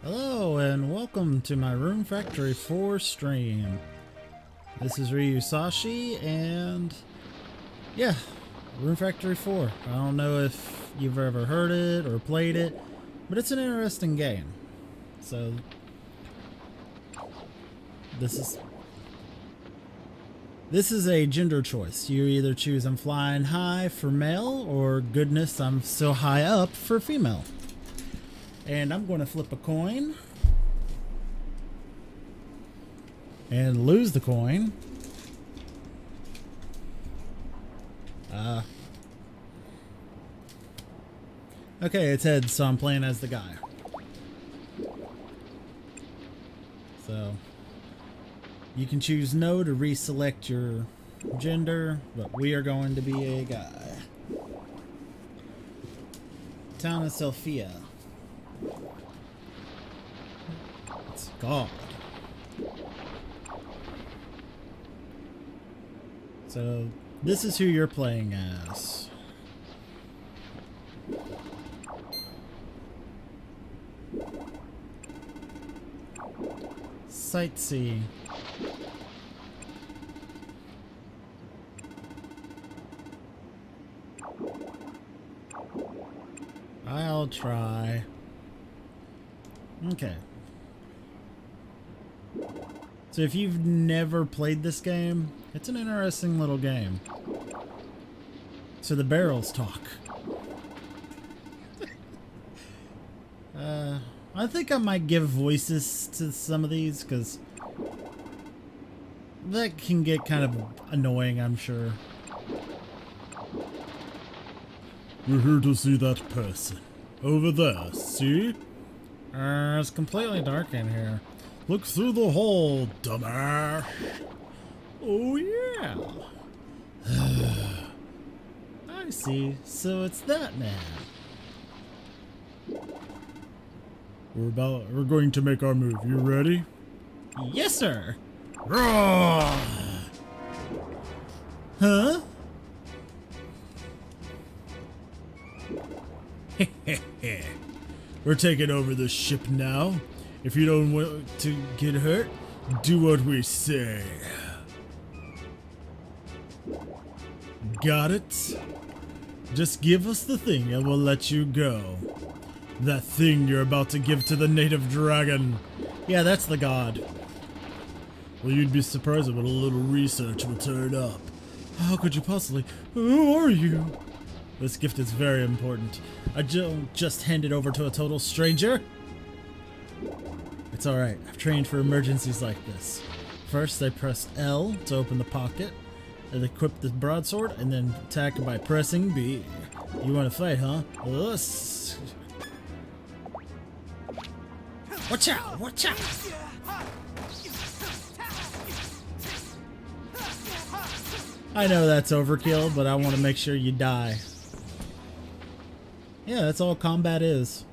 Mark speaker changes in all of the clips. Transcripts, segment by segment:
Speaker 1: Hello and welcome to my Rune Factory 4 stream. This is Ryusashi and yeah, Rune Factory 4. I don't know if you've ever heard it or played it, but it's an interesting game. So this is a gender choice. You either choose I'm flying high for male or goodness I'm so high up for female. And I'm going to flip a coin and lose the coin. Okay, it's heads, so I'm playing as the guy. So you can choose no to reselect your gender, but we are going to be a guy. Town of Sophia. It's God. So this is who you're playing as. Sightseeing. I'll try. Okay. So if you've never played this game, it's an interesting little game. So the barrels talk. I think I might give voices to some of these because that can get kind of annoying, I'm sure. We're here to see that person. Over there, see? It's completely dark in here. Look through the hole, dumbass. Oh, yeah. I see. So it's that man. We're going to make our move. You ready? Yes, sir. Roar! Huh? We're taking over the ship now. If you don't want to get hurt, do what we say. Got it? Just give us the thing and we'll let you go. That thing you're about to give to the native dragon. Yeah, that's the god. Well, you'd be surprised at what a little research will turn up. How could you possibly? Who are you? This gift is very important. I don't just hand it over to a total stranger. It's alright, I've trained for emergencies like this. First, I press L to open the pocket, and equip the broadsword, and then attack by pressing B. You want to fight, huh? Let's... Watch out! Watch out! I know that's overkill, but I want to make sure you die. Yeah, that's all combat is.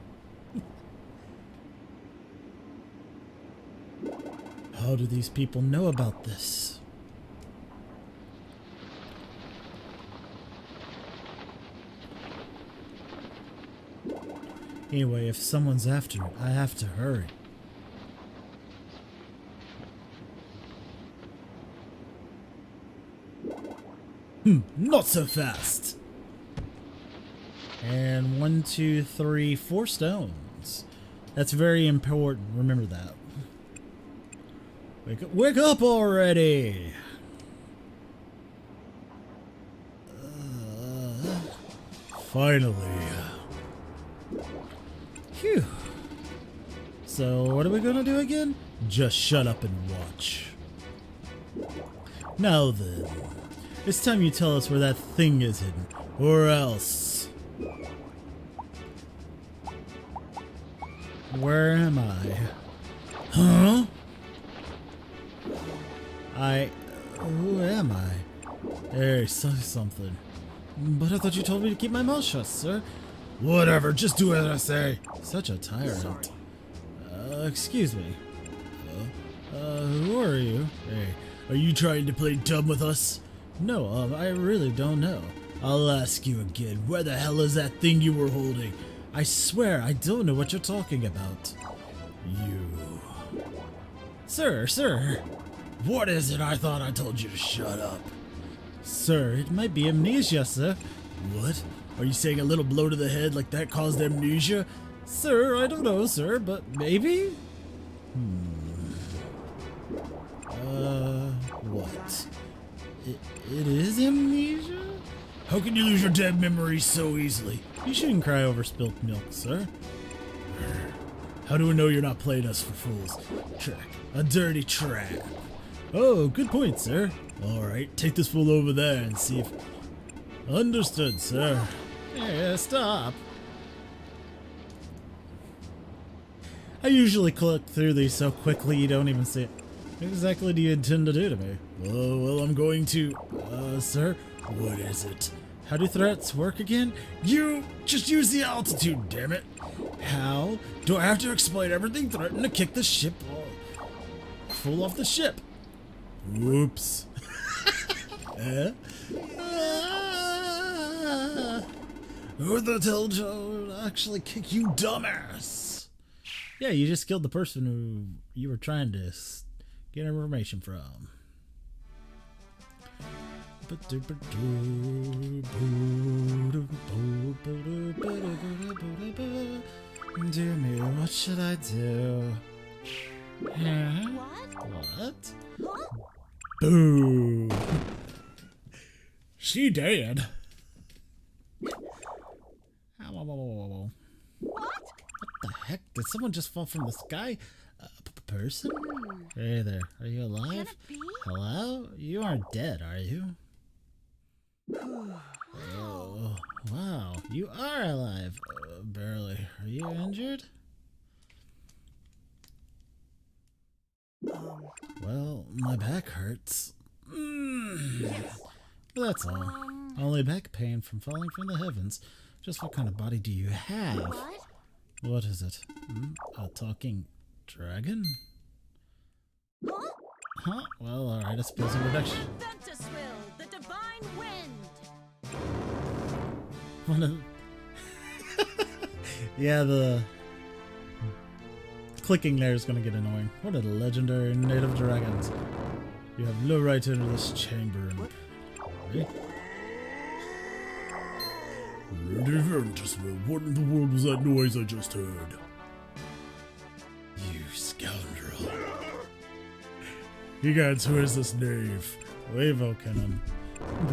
Speaker 1: How do these people know about this? Anyway, if someone's after it, I have to hurry. Not so fast! And 1, 2, 3, 4 stones. That's very important, remember that. Wake up already! Finally. Phew. So, what are we gonna do again? Just shut up and watch. Now then, it's time you tell us where that thing is hidden, or else. Where am I? Huh? Who am I? Hey, say something. But I thought you told me to keep my mouth shut, sir. Whatever, just do as I say. Such a tyrant. Excuse me. Who are you? Hey, are you trying to play dumb with us? No, I really don't know. I'll ask you again, where the hell is that thing you were holding? I swear, I don't know what you're talking about. You. Sir.
Speaker 2: What is it? I thought I told you to shut up.
Speaker 1: Sir, it might be amnesia, sir.
Speaker 2: What? Are you saying a little blow to the head like that caused amnesia?
Speaker 1: Sir, I don't know, sir, but maybe? What? It is amnesia?
Speaker 2: How can you lose your dead memory so easily?
Speaker 1: You shouldn't cry over spilt milk, sir.
Speaker 2: How do we know you're not playing us for fools? Trick. A dirty trap.
Speaker 1: Oh, good point, sir.
Speaker 2: Alright, take this fool over there and see if...
Speaker 1: Understood, sir. Yeah, stop. I usually click through these so quickly you don't even see it. What exactly do you intend to do to me?
Speaker 2: Well, I'm going to... sir? What is it?
Speaker 1: How do threats work again?
Speaker 2: You just use the altitude, damn it.
Speaker 1: How?
Speaker 2: Do I have to explain everything? Threaten to kick the ship
Speaker 1: full off the ship.
Speaker 2: Whoops. Who the hell would actually kick you, dumbass?
Speaker 1: Yeah, you just killed the person who you were trying to get information from. Dear me, what should I do? Huh? What?
Speaker 3: Huh?
Speaker 1: Boo!
Speaker 2: She dead.
Speaker 1: What
Speaker 3: What?
Speaker 1: the heck? Did someone just fall from the sky? Person? Hey there, are you
Speaker 3: Can
Speaker 1: alive?
Speaker 3: it be?
Speaker 1: Hello? You aren't dead, are you? Oh, wow, you are alive. Barely. Are you injured? Well, my back hurts. That's all. Only back pain from falling from the heavens. Just what kind of body do you have?
Speaker 3: What?
Speaker 1: What is it? A talking dragon?
Speaker 3: Huh?
Speaker 1: Huh? Well, alright, I suppose a reduction.
Speaker 3: Ventuswill, the divine wind.
Speaker 1: One of yeah, the clicking there is going to get annoying. What are the legendary native dragons? You have no right to enter this chamber and... Right?
Speaker 2: Ventuswill, what in the world was that noise I just heard?
Speaker 1: You scoundrel.
Speaker 2: Egads, who is this knave?
Speaker 1: Wave O'Kinnon.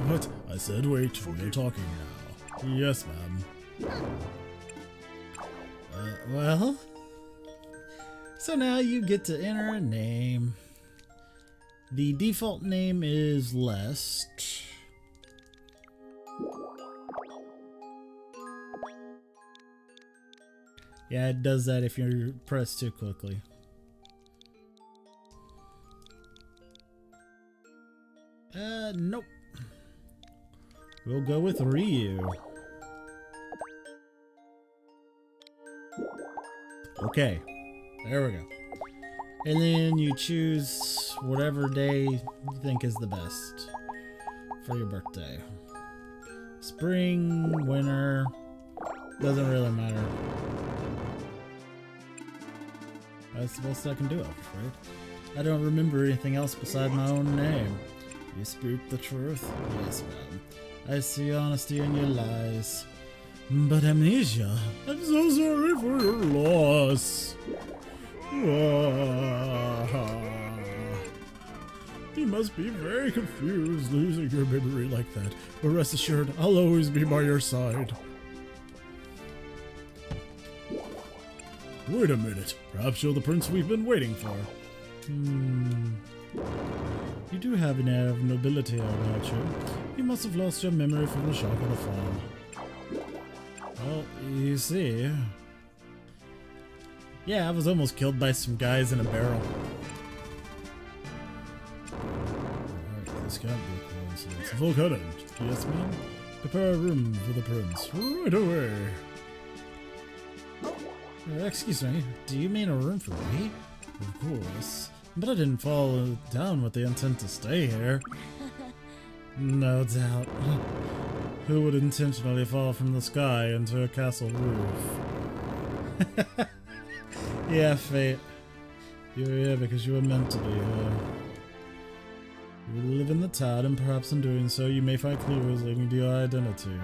Speaker 2: What? I said wait, we're talking now.
Speaker 1: Yes, ma'am. Well... So now you get to enter a name. The default name is Lest. Yeah, it does that if you press too quickly. Nope. We'll go with Ryu. Okay, there we go. And then you choose whatever day you think is the best for your birthday. Spring, winter, doesn't really matter. That's the best I can do, right? I don't remember anything else beside my own name. You speak the truth? Yes, ma'am. I see honesty in your lies. But amnesia? I'm so sorry for your loss. You must be very confused losing your memory like that. But rest assured, I'll always be by your side.
Speaker 2: Wait a minute. Perhaps you're the prince we've been waiting for.
Speaker 1: You do have an air of nobility about you. You must have lost your memory from the shock of the fall. Well, you see... Yeah, I was almost killed by some guys in a barrel.
Speaker 2: Alright, this can't be a coincidence. Volcano. Yes, ma'am? Prepare a room for the prince. Right away.
Speaker 1: Excuse me, do you mean a room for me? Of course. But I didn't fall down with the intent to stay here. No doubt. Who would intentionally fall from the sky into a castle roof? Yeah, fate. You're here because you were meant to be here. You will live in the town, and perhaps in doing so, you may find clues leading to your identity.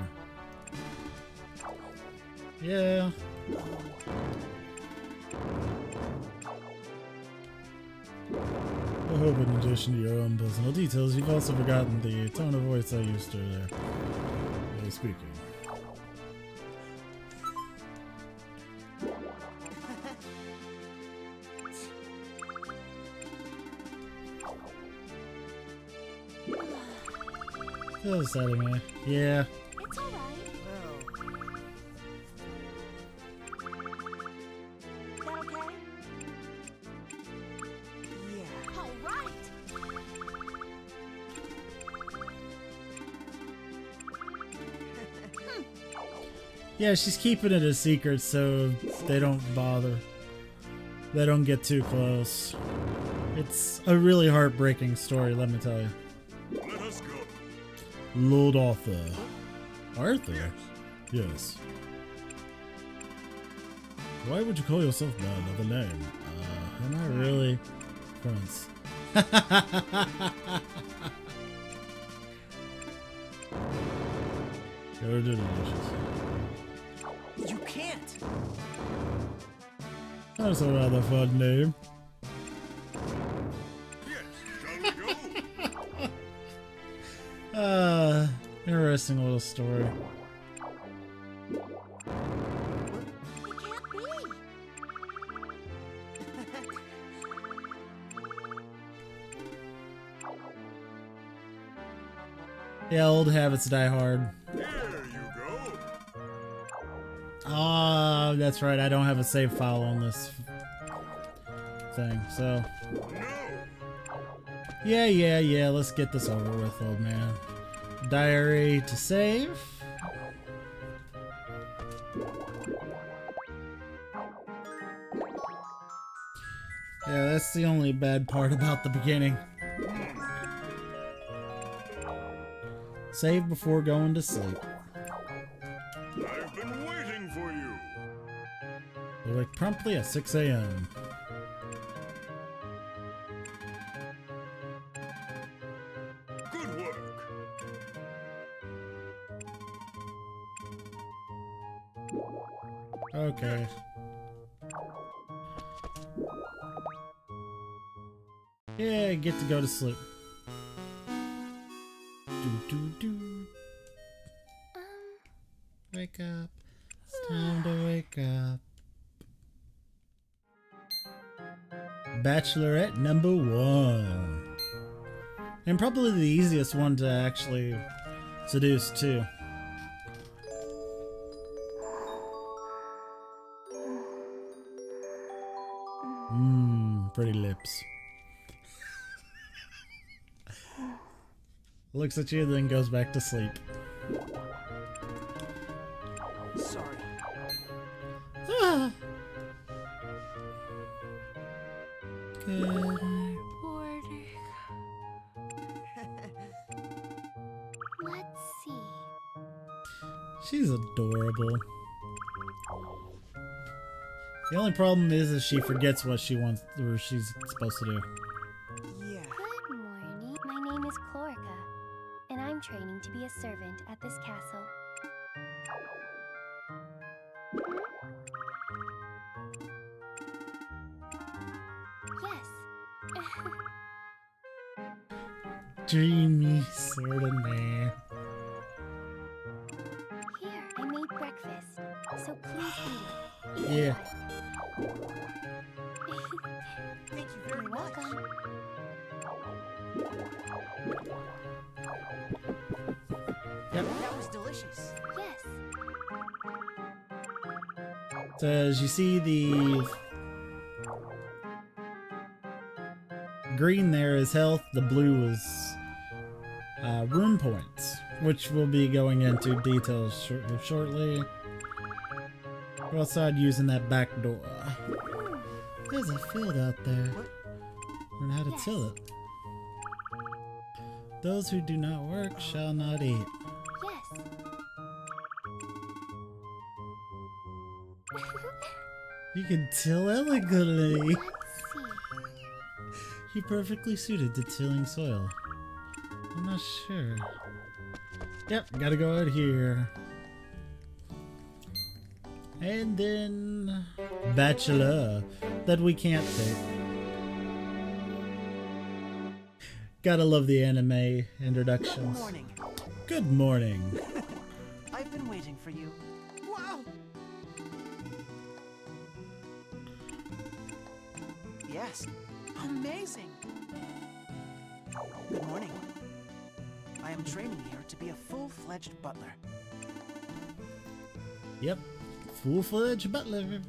Speaker 1: Yeah. I hope in addition to your own personal details, you've also forgotten the tone of voice I used earlier. Speaking. Still setting me. Yeah.
Speaker 3: It's alright. That okay? Yeah. Alright.
Speaker 1: Yeah, she's keeping it a secret so they don't bother. They don't get too close. It's a really heartbreaking story, let me tell you.
Speaker 2: Let us go.
Speaker 1: Lord Arthur. Arthur? Yes. Why would you call yourself by another name? Am I really Prince? You're delicious.
Speaker 4: You can't.
Speaker 1: That's a rather fun name.
Speaker 2: Yes, shall we go?
Speaker 1: Interesting little story.
Speaker 3: It can't be.
Speaker 1: Yeah, old habits die hard.
Speaker 2: Here you go.
Speaker 1: Ah, that's right. I don't have a save file on this thing, so
Speaker 2: No.
Speaker 1: yeah. Let's get this over with, old man. Diary to save. Yeah, that's the only bad part about the beginning. Save before going to sleep.
Speaker 2: I've been waiting for you.
Speaker 1: Awake promptly at 6 a.m.
Speaker 2: Good work.
Speaker 1: Okay. Yeah, get to go to sleep. Wake up. It's time to wake up. Bachelorette number 1. And probably the easiest one to actually seduce, too. Pretty lips. Looks at you, then goes back to sleep.
Speaker 4: Sorry.
Speaker 1: Ah. Good night.
Speaker 3: Morning. Let's see.
Speaker 1: She's adorable. The only problem is she forgets what she wants or she's supposed to do.
Speaker 4: Yeah.
Speaker 3: Good morning. My name is Chlorica, and I'm training to be a servant at this castle. Yes.
Speaker 1: Dreamy sort of man.
Speaker 3: Here, I made breakfast, so please eat it.
Speaker 1: Yeah.
Speaker 4: Thank you very
Speaker 3: You're
Speaker 4: much.
Speaker 3: welcome.
Speaker 1: Yep.
Speaker 4: That was delicious.
Speaker 3: Yes.
Speaker 1: So as you see, the green there is health, the blue is rune points, which we'll be going into details shortly. Go outside using that back door. There's a field out there. Learn how to till it. Those who do not work shall not eat.
Speaker 3: Yes.
Speaker 1: You can till elegantly.
Speaker 3: Let's see.
Speaker 1: he perfectly suited to tilling soil. I'm not sure. Yep, gotta go out here. And then Bachelor that we can't take. Gotta love the anime introductions.
Speaker 4: Good morning.
Speaker 1: Good morning.
Speaker 4: I've been waiting for you. Wow! Yes. Amazing! Good morning. I am training here to be a full-fledged butler.
Speaker 1: Yep, full-fledged butler.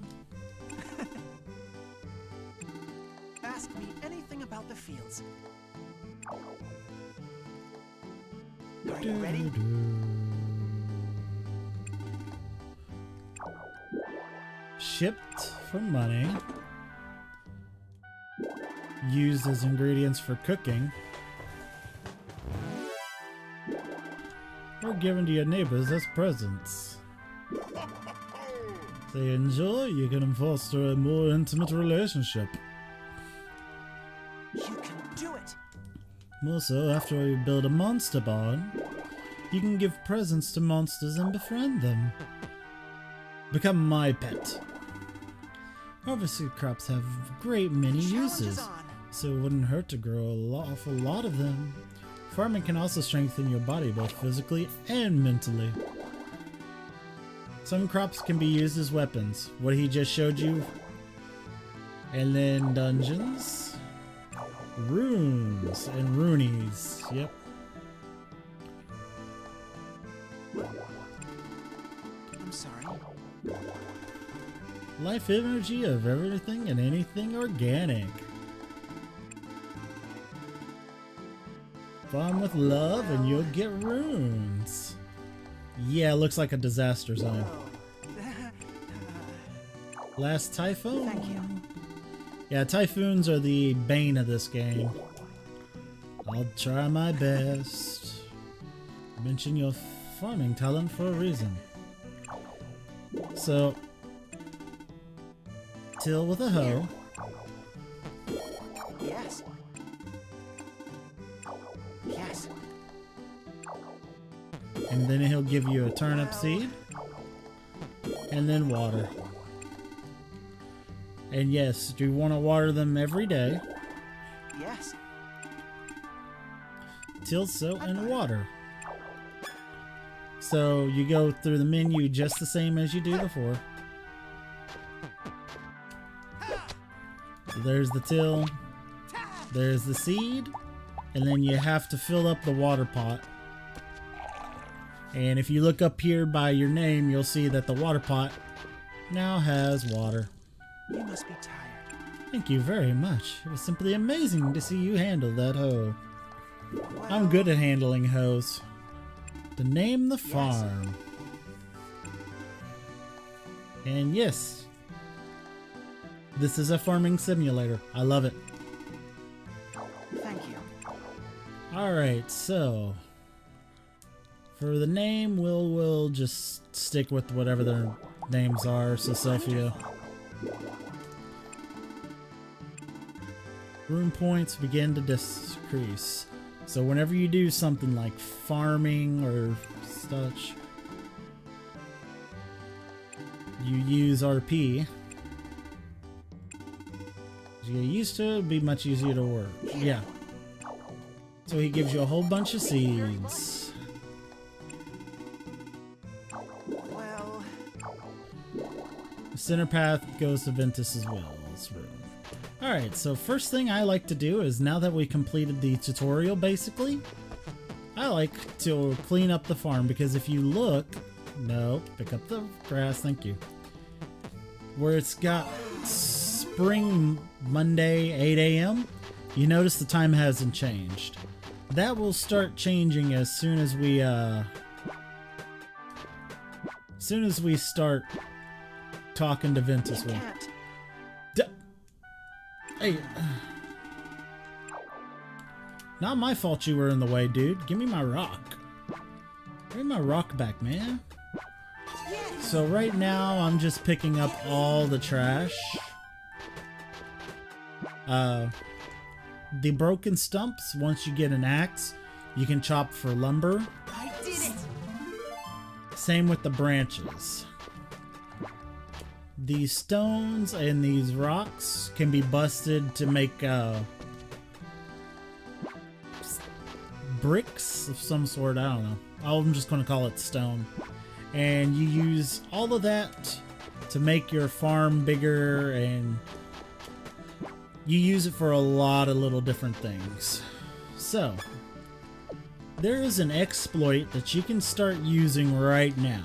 Speaker 4: Ask me anything about the fields. Are you ready?
Speaker 1: Shipped for money. Used as ingredients for cooking. Or given to your neighbors as presents. If they enjoy, you can foster a more intimate relationship.
Speaker 4: You can do it!
Speaker 1: More so, after you build a monster barn, you can give presents to monsters and befriend them. Become my pet. Harvested crops have great many
Speaker 4: Challenge is
Speaker 1: uses,
Speaker 4: on.
Speaker 1: so it wouldn't hurt to grow an awful lot of them. Farming can also strengthen your body both physically and mentally. Some crops can be used as weapons, what he just showed you. And then dungeons, runes, and runies. Yep.
Speaker 4: I'm sorry.
Speaker 1: Life energy of everything and anything organic. Farm with love and you'll get runes. Yeah, looks like a disaster zone. Last typhoon?
Speaker 4: Thank you.
Speaker 1: Yeah, typhoons are the bane of this game. I'll try my best. Mention your farming talent for a reason. So, till with a hoe.
Speaker 4: Yes. Yes.
Speaker 1: And then he'll give you a turnip seed. And then water. And yes, do you want to water them every day?
Speaker 4: Yes.
Speaker 1: Till so and water. So you go through the menu just the same as you do before. So there's the till, there's the seed, and then you have to fill up the water pot. And if you look up here by your name, you'll see that the water pot now has water.
Speaker 4: You must be tired.
Speaker 1: Thank you very much. It was simply amazing to see you handle that hoe.
Speaker 4: Well,
Speaker 1: I'm good at handling hoes. To name the farm. And yes, this is a farming simulator. I love it.
Speaker 4: Thank you.
Speaker 1: Alright, so for the name, we'll just stick with whatever their names are. So Sophia. Rune points begin to decrease. So whenever you do something like farming or such, you use RP. As you get used to it, it'll be much easier to work. Yeah. So he gives you a whole bunch of seeds.
Speaker 4: Well,
Speaker 1: The center path goes to Ventus's Will's room. Alright, so first thing I like to do is, now that we completed the tutorial basically, I like to clean up the farm, because if you look, no, pick up the grass, thank you, where it's got spring Monday 8 a.m., you notice the time hasn't changed. That will start changing as soon as we start talking to Ventus
Speaker 4: you
Speaker 1: Will.
Speaker 4: can't.
Speaker 1: Hey, not my fault you were in the way, dude. Give me my rock. Give me my rock back, man. So right now, I'm just picking up all the trash. the broken stumps, once you get an axe, you can chop for lumber.
Speaker 4: I did it!
Speaker 1: Same with the branches. These stones and these rocks can be busted to make bricks of some sort. I don't know. I'm just going to call it stone. And you use all of that to make your farm bigger, and you use it for a lot of little different things. So, there is an exploit that you can start using right now.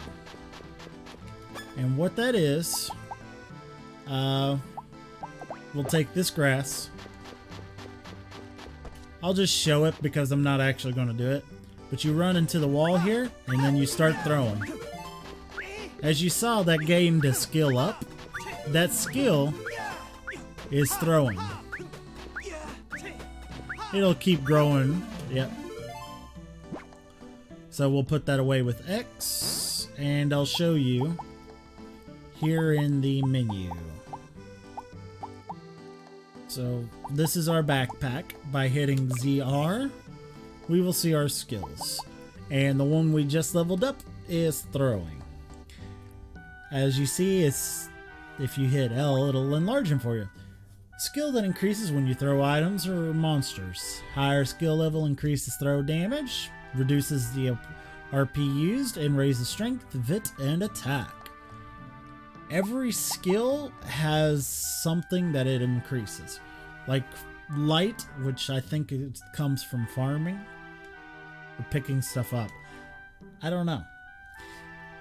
Speaker 1: And what that is, we'll take this grass. I'll just show it because I'm not actually going to do it. But you run into the wall here, and then you start throwing. As you saw, that gained a skill up. That skill is throwing. It'll keep growing. Yep. So we'll put that away with X, and I'll show you here in the menu. So this is our backpack. By hitting ZR, we will see our skills. And the one we just leveled up is throwing. As you see, if you hit L, it'll enlarge them for you. Skill that increases when you throw items or monsters. Higher skill level increases throw damage, reduces the RP used, and raises strength, vit, and attack. Every skill has something that it increases. Like light, which I think it comes from farming or picking stuff up. I don't know.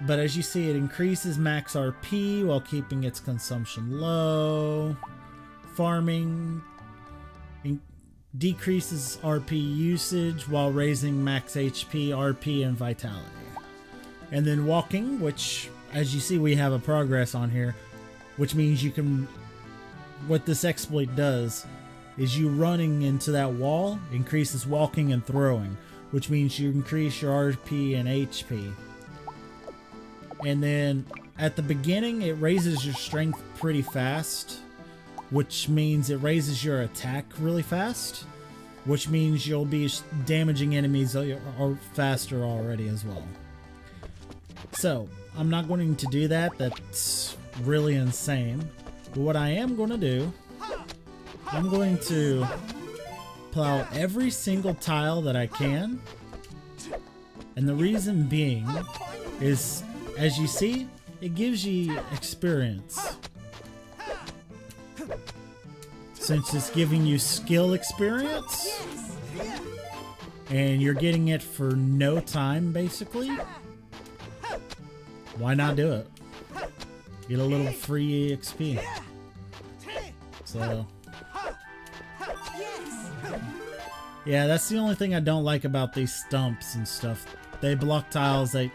Speaker 1: But as you see, it increases max RP while keeping its consumption low. Farming decreases RP usage while raising max HP, RP, and vitality. And then walking, which, as you see, we have a progress on here, which means you can... What this exploit does is you running into that wall increases walking and throwing, which means you increase your RP and HP. And then at the beginning, it raises your strength pretty fast, which means it raises your attack really fast, which means you'll be damaging enemies faster already as well. So, I'm not going to do that. That's really insane. But what I am going to do, I'm going to plow every single tile that I can. And the reason being is, as you see, it gives you experience. Since it's giving you skill experience, and you're getting it for no time, basically, why not do it? Get a little free XP. So, yeah, that's the only thing I don't like about these stumps and stuff. They block tiles that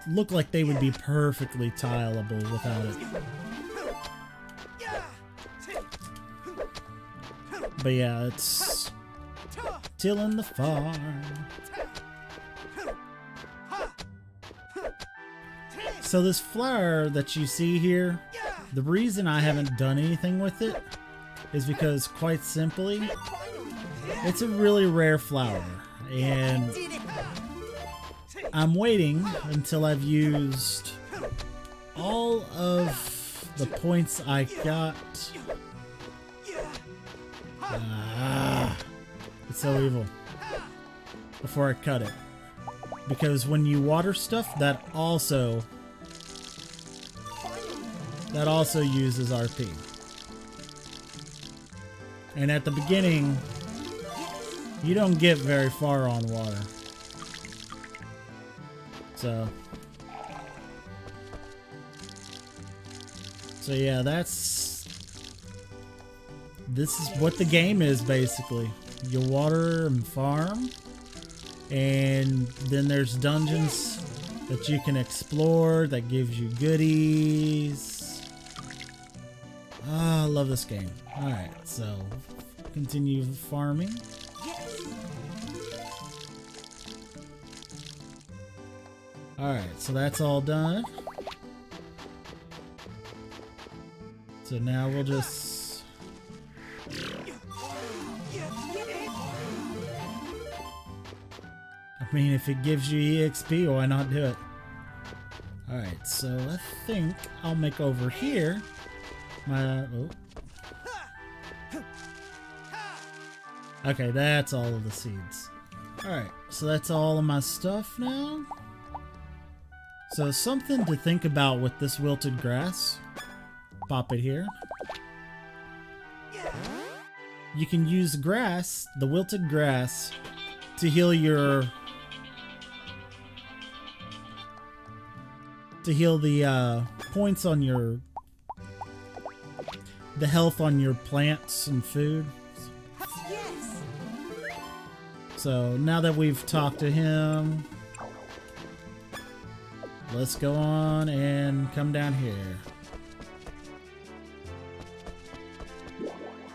Speaker 1: look like they would be perfectly tileable without it. But yeah, it's tilling the farm. So this flower that you see here, the reason I haven't done anything with it is because, quite simply, it's a really rare flower, and I'm waiting until I've used all of the points I got. It's so evil. Before I cut it. Because when you water stuff, that also uses RP. And at the beginning, you don't get very far on water. So yeah, this is what the game is, basically. You water and farm, and then there's dungeons that you can explore that gives you goodies. I love this game. Alright, so continue farming. Alright, so that's all done. So now we'll just I mean, if it gives you EXP, why not do it? Alright, so I think I'll make over here my... Oh. Okay, that's all of the seeds. Alright, so that's all of my stuff now. So something to think about with this wilted grass. Pop it here. You can use grass, the wilted grass, to heal your... to heal the points on your... the health on your plants and food.
Speaker 4: Yes.
Speaker 1: So now that we've talked to him, let's go on and come down here.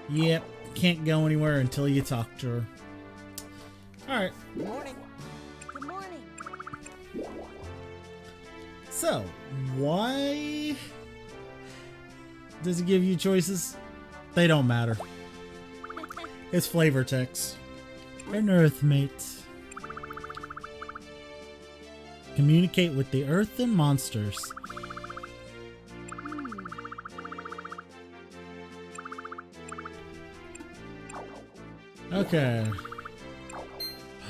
Speaker 1: Yep, can't go anywhere until you talk to her. Alright.
Speaker 4: Good morning.
Speaker 3: Good morning.
Speaker 1: So, why does it give you choices? They don't matter. It's flavor text. An earthmate. Communicate with the earth and monsters. Okay.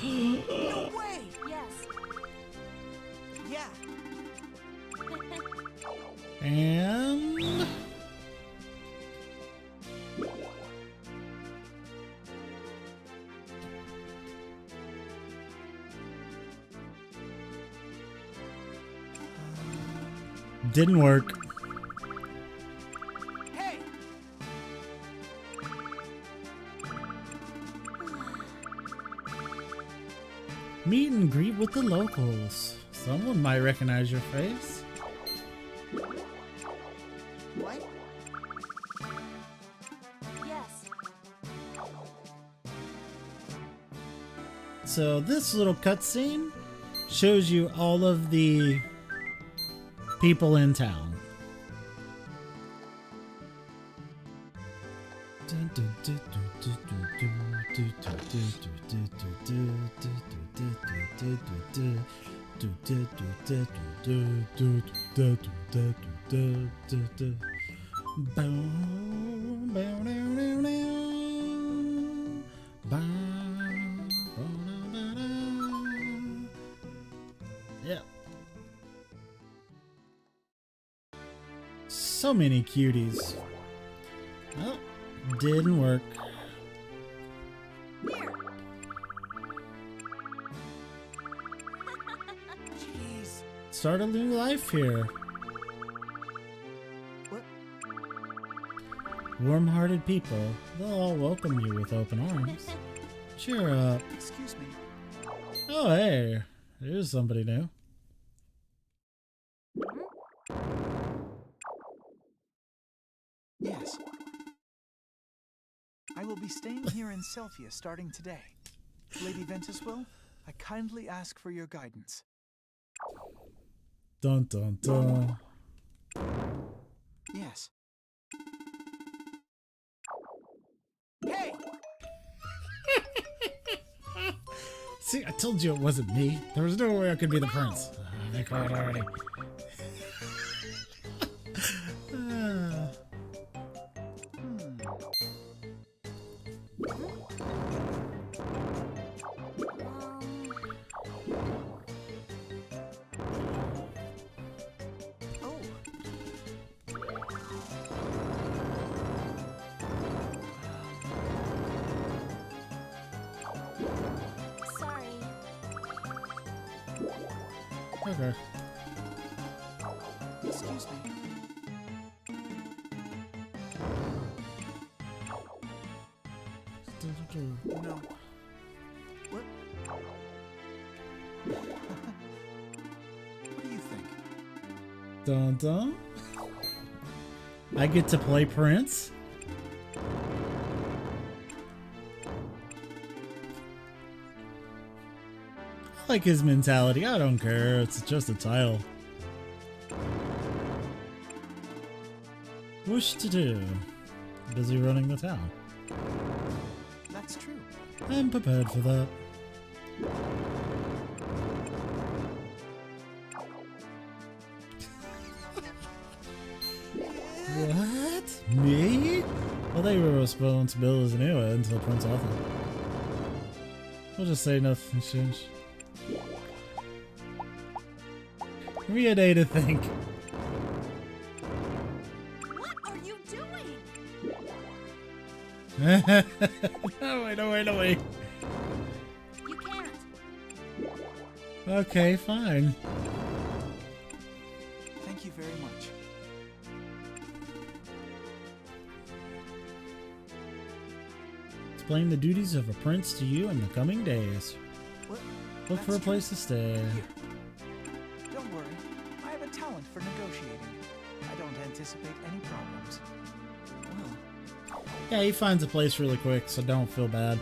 Speaker 4: No way.
Speaker 3: Yes.
Speaker 4: Yeah.
Speaker 1: And... didn't work.
Speaker 4: Hey.
Speaker 1: Meet and greet with the locals. Someone might recognize your face.
Speaker 4: What?
Speaker 3: Yes.
Speaker 1: So this little cutscene shows you all of the people in town. Yeah. So many cuties. Well, didn't work.
Speaker 4: Jeez.
Speaker 1: Start a new life here.
Speaker 4: What?
Speaker 1: Warm-hearted people, they'll all welcome you with open arms. Cheer up.
Speaker 4: Excuse me.
Speaker 1: Oh, hey, here's somebody new.
Speaker 4: Yes. I will be staying here in Selphia starting today. Lady Ventuswill, I kindly ask for your guidance.
Speaker 1: Dun dun dun.
Speaker 4: Yes. Hey!
Speaker 1: See, I told you it wasn't me. There was no way I could be the prince. I cried already.
Speaker 4: Oh.
Speaker 3: Sorry.
Speaker 1: Okay.
Speaker 4: Excuse me. No. What? What do you think?
Speaker 1: Dun dun. I get to play Prince? I like his mentality. I don't care. It's just a title. Wish to do. Busy running the town.
Speaker 4: That's true.
Speaker 1: I'm prepared for that. What? Me? Well, they were responsibilities anyway until Prince Arthur. We'll just say nothing changed. Give me a day to think.
Speaker 5: What are you doing?
Speaker 1: No way, no way, no way.
Speaker 5: You can't.
Speaker 1: Okay, fine.
Speaker 4: Thank you very much.
Speaker 1: Explain the duties of a prince to you in the coming days.
Speaker 4: What?
Speaker 1: Look for a
Speaker 4: That's
Speaker 1: place to stay.
Speaker 4: Here. Don't worry. I have a talent for negotiating. I don't anticipate any problems. Well,
Speaker 1: Yeah, he finds a place really quick, so don't feel bad.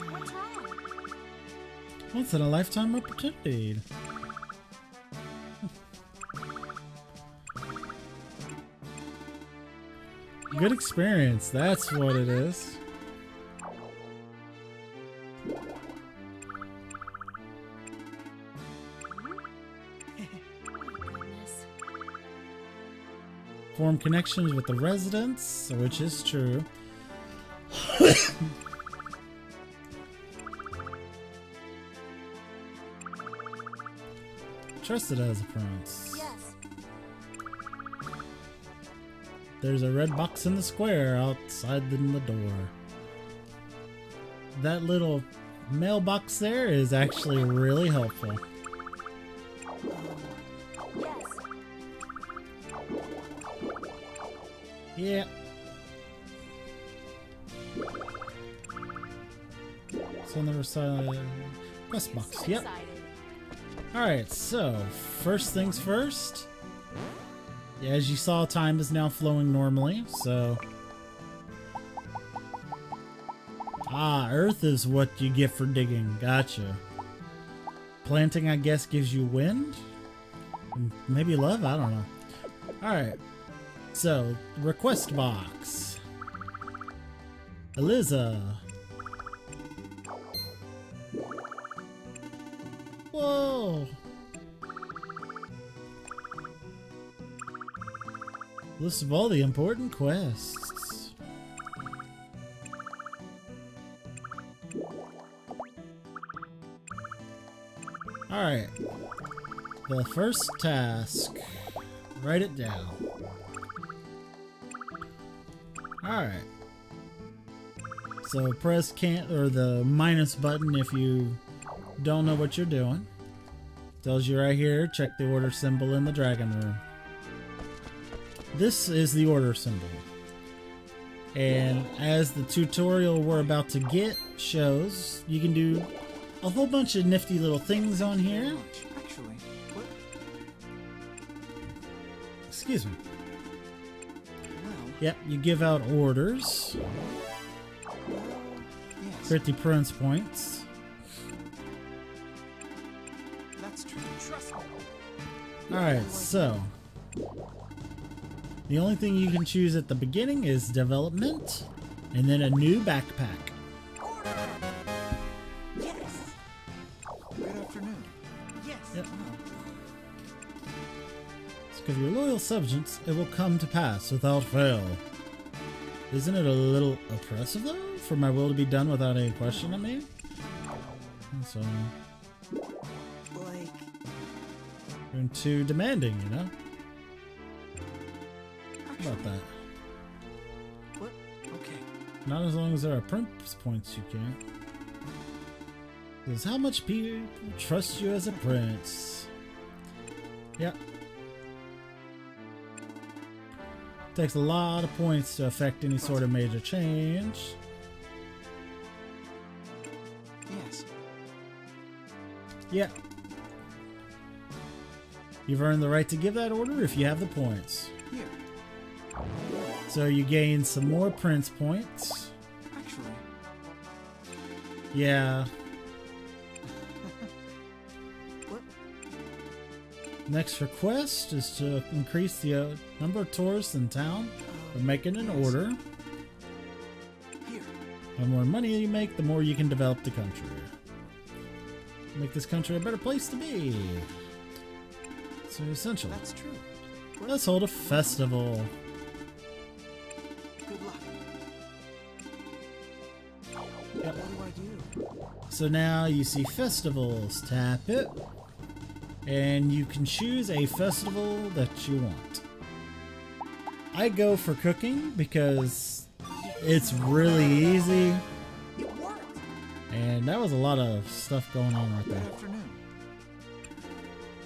Speaker 5: What's wrong?
Speaker 1: Once in a lifetime opportunity. Good experience, that's what it is.
Speaker 5: Goodness.
Speaker 1: Form connections with the residents, which is true. Trusted as a prince.
Speaker 5: Yes.
Speaker 1: There's a red box in the square outside in the door. That little mailbox there is actually really helpful.
Speaker 5: Yes.
Speaker 1: Yeah. So on the other side, quest box.
Speaker 5: So
Speaker 1: Yep.
Speaker 5: excited.
Speaker 1: Alright, so first things first. Yeah, as you saw, time is now flowing normally, so... Ah, earth is what you get for digging. Gotcha. Planting, I guess, gives you wind? Maybe love? I don't know. Alright. So, request box. Eliza. Whoa! List of all the important quests. Alright. The first task. Write it down. Alright. So press the minus button if you don't know what you're doing. Tells you right here, check the order symbol in the dragon room. This is the order symbol. And as the tutorial we're about to get shows, you can do a whole bunch of nifty little things on here.
Speaker 4: actually, what?
Speaker 1: Excuse me.
Speaker 4: Well,
Speaker 1: Yep, you give out orders.
Speaker 4: yes.
Speaker 1: 50 prince points.
Speaker 4: That's true. Trust me.
Speaker 1: Alright, so the only thing you can choose at the beginning is development and then a new backpack.
Speaker 5: Yes.
Speaker 4: Good afternoon.
Speaker 5: Yes.
Speaker 1: Yep.
Speaker 4: Well,
Speaker 1: Because your loyal subjects, it will come to pass without fail. Isn't it a little oppressive though, for my will to be done without any question of me? And so,
Speaker 5: Like,
Speaker 1: you're too demanding, you know? How about that?
Speaker 4: what? Okay.
Speaker 1: Not as long as there are prince points you can't. Because how much people trust you as a prince? Yep. Takes a lot of points to affect any sort of major change.
Speaker 4: Yes.
Speaker 1: Yep. You've earned the right to give that order if you have the points.
Speaker 4: Here.
Speaker 1: So you gain some more prince points.
Speaker 4: Actually,
Speaker 1: Yeah.
Speaker 4: what?
Speaker 1: Next request is to increase the number of tourists in town by making an order.
Speaker 4: Here.
Speaker 1: The more money you make, the more you can develop the country. Make this country a better place to be. So essential.
Speaker 4: That's true.
Speaker 1: Let's hold a festival.
Speaker 4: Good luck.
Speaker 1: Yep.
Speaker 4: What do I do?
Speaker 1: So now you see festivals. Tap it. And you can choose a festival that you want. I go for cooking because it's really easy.
Speaker 4: It worked.
Speaker 1: And that was a lot of stuff going on right
Speaker 4: Good
Speaker 1: there.
Speaker 4: afternoon.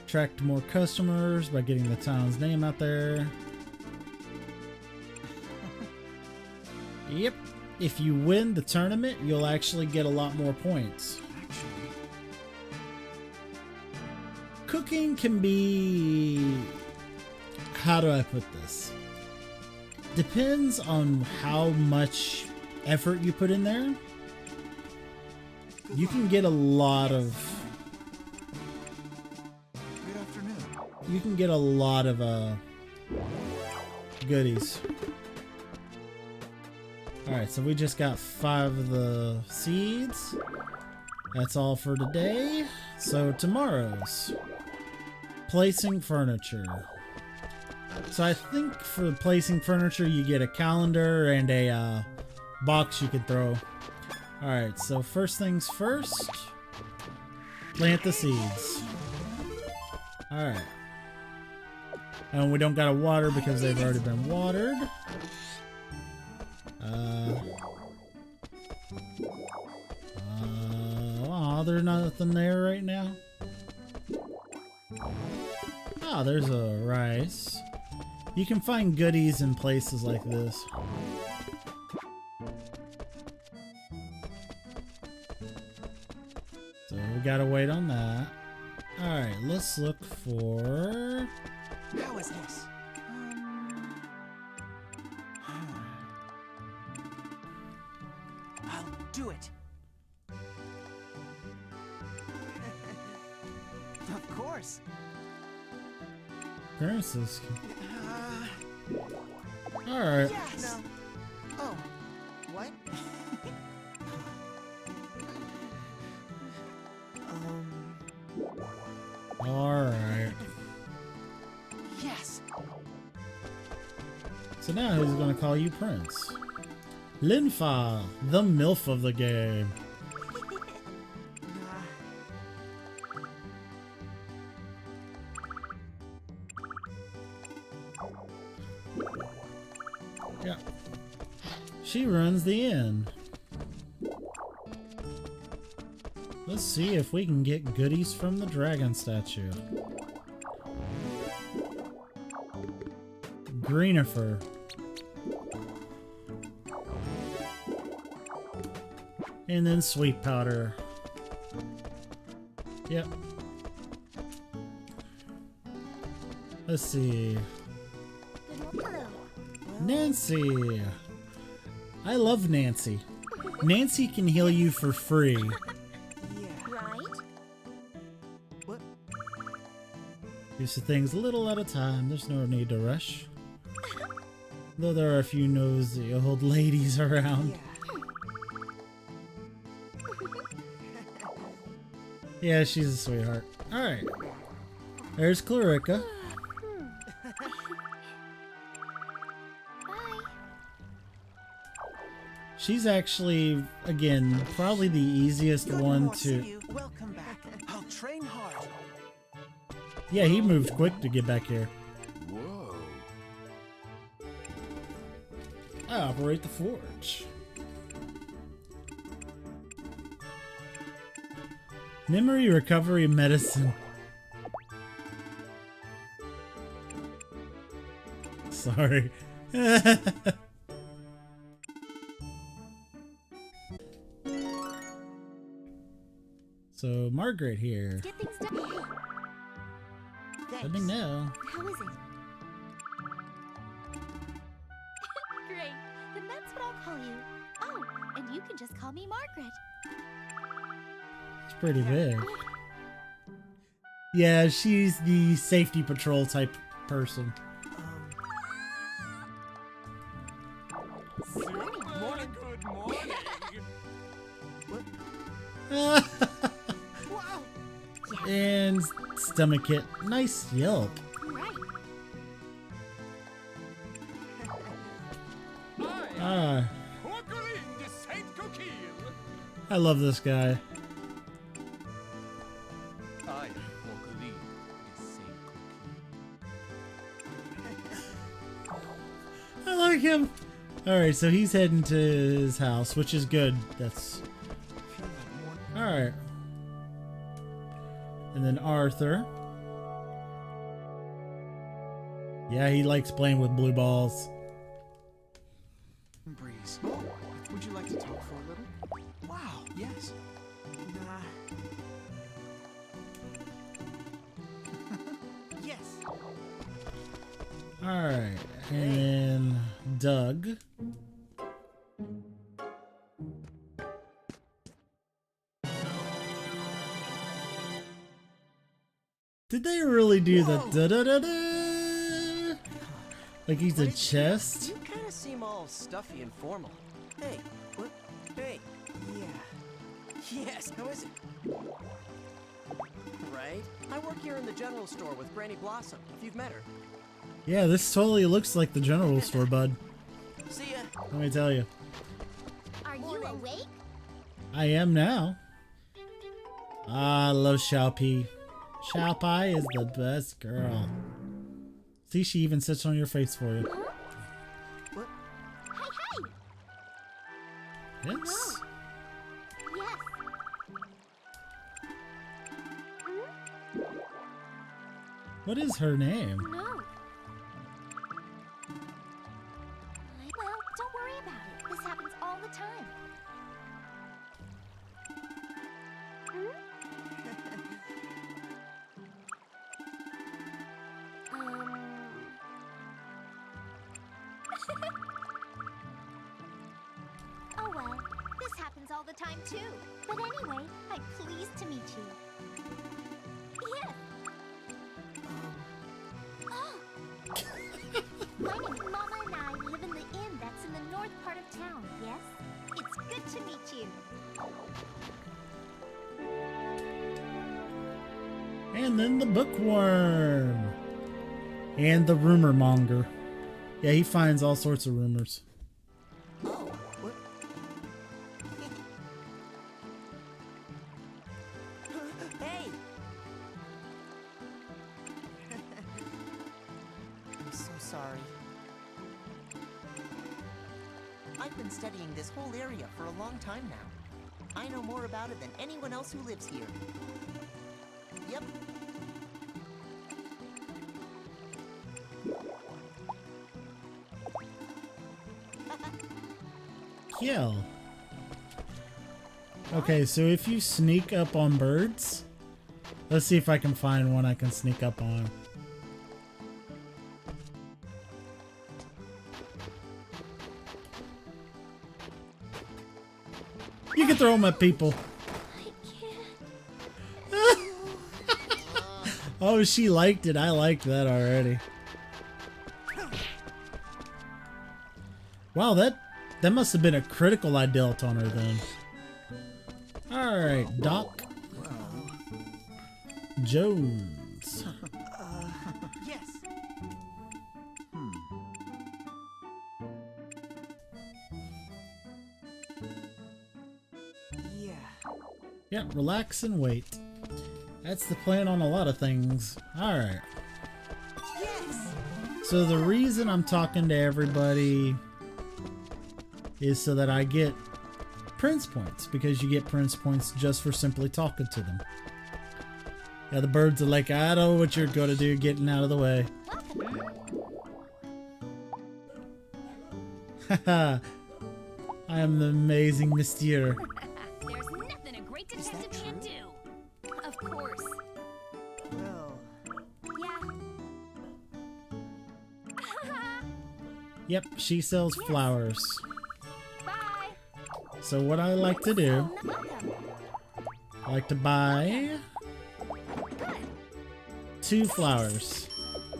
Speaker 1: Attract more customers by getting the town's name out there. Yep. If you win the tournament, you'll actually get a lot more points.
Speaker 4: Actually,
Speaker 1: Cooking can be... How do I put this? Depends on how much effort you put in there. You can get a lot of...
Speaker 4: good afternoon.
Speaker 1: You can get a lot of goodies. Alright, so we just got 5 of the seeds. That's all for today. So tomorrow's placing furniture. So I think for placing furniture you get a calendar and a box you can throw. Alright, so first things first. Plant the seeds. Alright. And we don't gotta water because they've already been watered. Aw, there's nothing there right now. Ah, there's a rice. You can find goodies in places like this. So we gotta wait on that. Alright, let's look for...
Speaker 4: How is this? I'll do it. Of course.
Speaker 1: Appearances. Alright.
Speaker 4: Yes. No. Oh. What?
Speaker 1: Alright.
Speaker 4: Yes.
Speaker 1: So now who's gonna call you Prince? Linfa, the MILF of the game. Yeah. She runs the inn. Let's see if we can get goodies from the dragon statue. Greenifer. And then sweet powder. Yep. Let's see.
Speaker 3: Hello.
Speaker 1: Nancy. I love Nancy. Nancy can heal you for free.
Speaker 4: Yeah.
Speaker 3: Right?
Speaker 4: What?
Speaker 1: Use the things a little at a time. There's no need to rush. Though there are a few nosy old ladies around.
Speaker 4: Yeah.
Speaker 1: Yeah, she's a sweetheart. Alright. There's Clarica.
Speaker 3: Bye.
Speaker 1: She's actually, again, probably the easiest
Speaker 4: Good
Speaker 1: one
Speaker 4: to see
Speaker 1: to...
Speaker 4: you. Welcome back. I'll train hard.
Speaker 1: Yeah, he moved quick to get back here.
Speaker 6: Whoa.
Speaker 1: I operate the forge. Memory recovery medicine. Sorry. So Margaret here.
Speaker 3: Get things done.
Speaker 1: Let me know.
Speaker 3: How is it? Great. Then that's what I'll call you. Oh, and you can just call me Margaret.
Speaker 1: It's pretty big. Yeah, she's the safety patrol type person.
Speaker 5: Good morning.
Speaker 4: Good morning.
Speaker 5: Wow. Yes.
Speaker 1: And stomach it. Nice yelp.
Speaker 5: Right.
Speaker 1: Ah, I love this guy. I like him. Alright, so he's heading to his house, which is good. That's alright. And then Arthur. Yeah, he likes playing with blue balls.
Speaker 4: Breeze, would you like to talk for a little? Wow, yes. Nah.
Speaker 5: Yes.
Speaker 1: Alright, and then Doug. Did they really do the da-da-da-da? Like he's a chest?
Speaker 6: You kind of seem all stuffy and formal. Hey, what? Hey,
Speaker 4: Yeah.
Speaker 6: yes, how is it? Right? I work here in the general store with Granny Blossom, if you've met her.
Speaker 1: Yeah, this totally looks like the general store, bud.
Speaker 6: See ya.
Speaker 1: Let me tell you.
Speaker 5: Are you awake?
Speaker 1: I am now. Ah, I love Xiaopi. Xiaopi is the best girl. See, she even sits on your face for you.
Speaker 5: Hey, hey.
Speaker 1: Yes.
Speaker 5: Yes.
Speaker 1: What is her name?
Speaker 5: No. Well, don't worry about it. This happens all the time. Oh well, this happens all the time too. But anyway, I'm pleased to meet you. Yes. Oh. My name Mama and I live in the inn that's in the north part of town, yes? It's good to meet you.
Speaker 1: And then the bookworm. And the rumor monger. Yeah, he finds all sorts of rumors.
Speaker 6: Oh, what? Hey!
Speaker 4: I'm so sorry.
Speaker 6: I've been studying this whole area for a long time now. I know more about it than anyone else who lives here. Yep.
Speaker 1: Kill. Okay, so if you sneak up on birds, let's see if I can find one I can sneak up on. You can throw them at people.
Speaker 5: I can't.
Speaker 1: Oh, she liked it. I liked that already. Wow, that must have been a critical I dealt on her then. Alright, Doc Jones.
Speaker 4: Yes. Yeah.
Speaker 1: Yeah, relax and wait. That's the plan on a lot of things. Alright.
Speaker 5: Yes.
Speaker 1: So the reason I'm talking to everybody is so that I get Prince points, because you get Prince points just for simply talking to them. Yeah, the birds are like, I know what you're gonna do, getting out of the way. Haha. I am the amazing Monsieur.
Speaker 5: There's nothing a great detective can't do. Of course.
Speaker 4: Well,
Speaker 5: Yeah.
Speaker 1: Yep, she sells flowers.
Speaker 5: Bye.
Speaker 1: So what I like to do,
Speaker 5: Welcome.
Speaker 1: I like to buy
Speaker 5: Good.
Speaker 1: 2 flowers.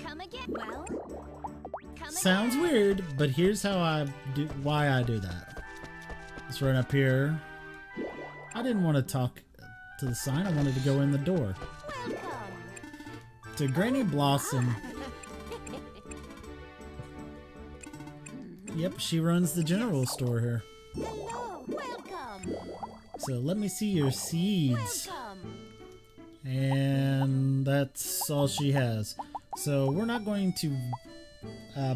Speaker 5: Come again. Well. Come again.
Speaker 1: sounds weird, but here's how I do, why I do that. Let's run up here. I didn't want to talk to the sign, I wanted to go in the door. To Granny Blossom. Yep, she runs the general store here.
Speaker 5: Hello, welcome.
Speaker 1: So let me see your seeds. And that's all she has. So we're not going to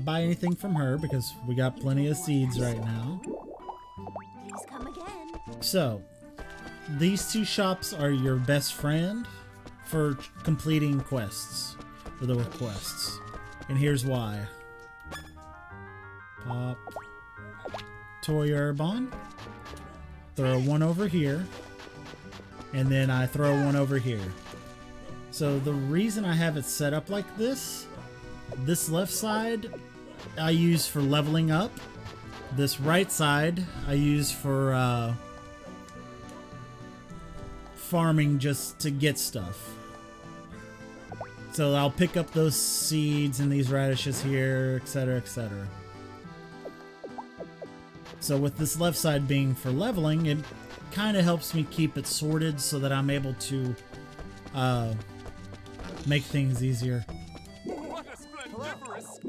Speaker 1: buy anything from her because we got plenty of seeds right now.
Speaker 5: Please come again.
Speaker 1: So these two shops are your best friend for completing quests, or the requests. And here's why. Pop Toy Urbon. Throw one over here. And then I throw one over here. So the reason I have it set up like this left side I use for leveling up. This right side I use for farming just to get stuff. So I'll pick up those seeds and these radishes here, etc., etc. So with this left side being for leveling, it kind of helps me keep it sorted so that I'm able to make things easier.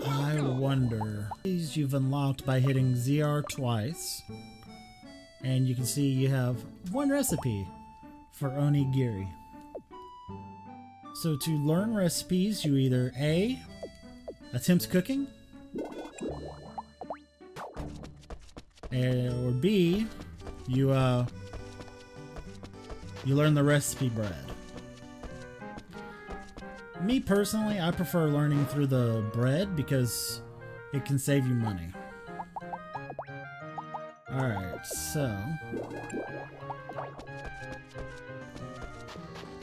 Speaker 1: I wonder. These you've unlocked by hitting ZR twice. And you can see you have one recipe for onigiri. So to learn recipes, you either A, attempt cooking, or B, you learn the recipe bread. Me personally, I prefer learning through the bread because it can save you money. Alright, so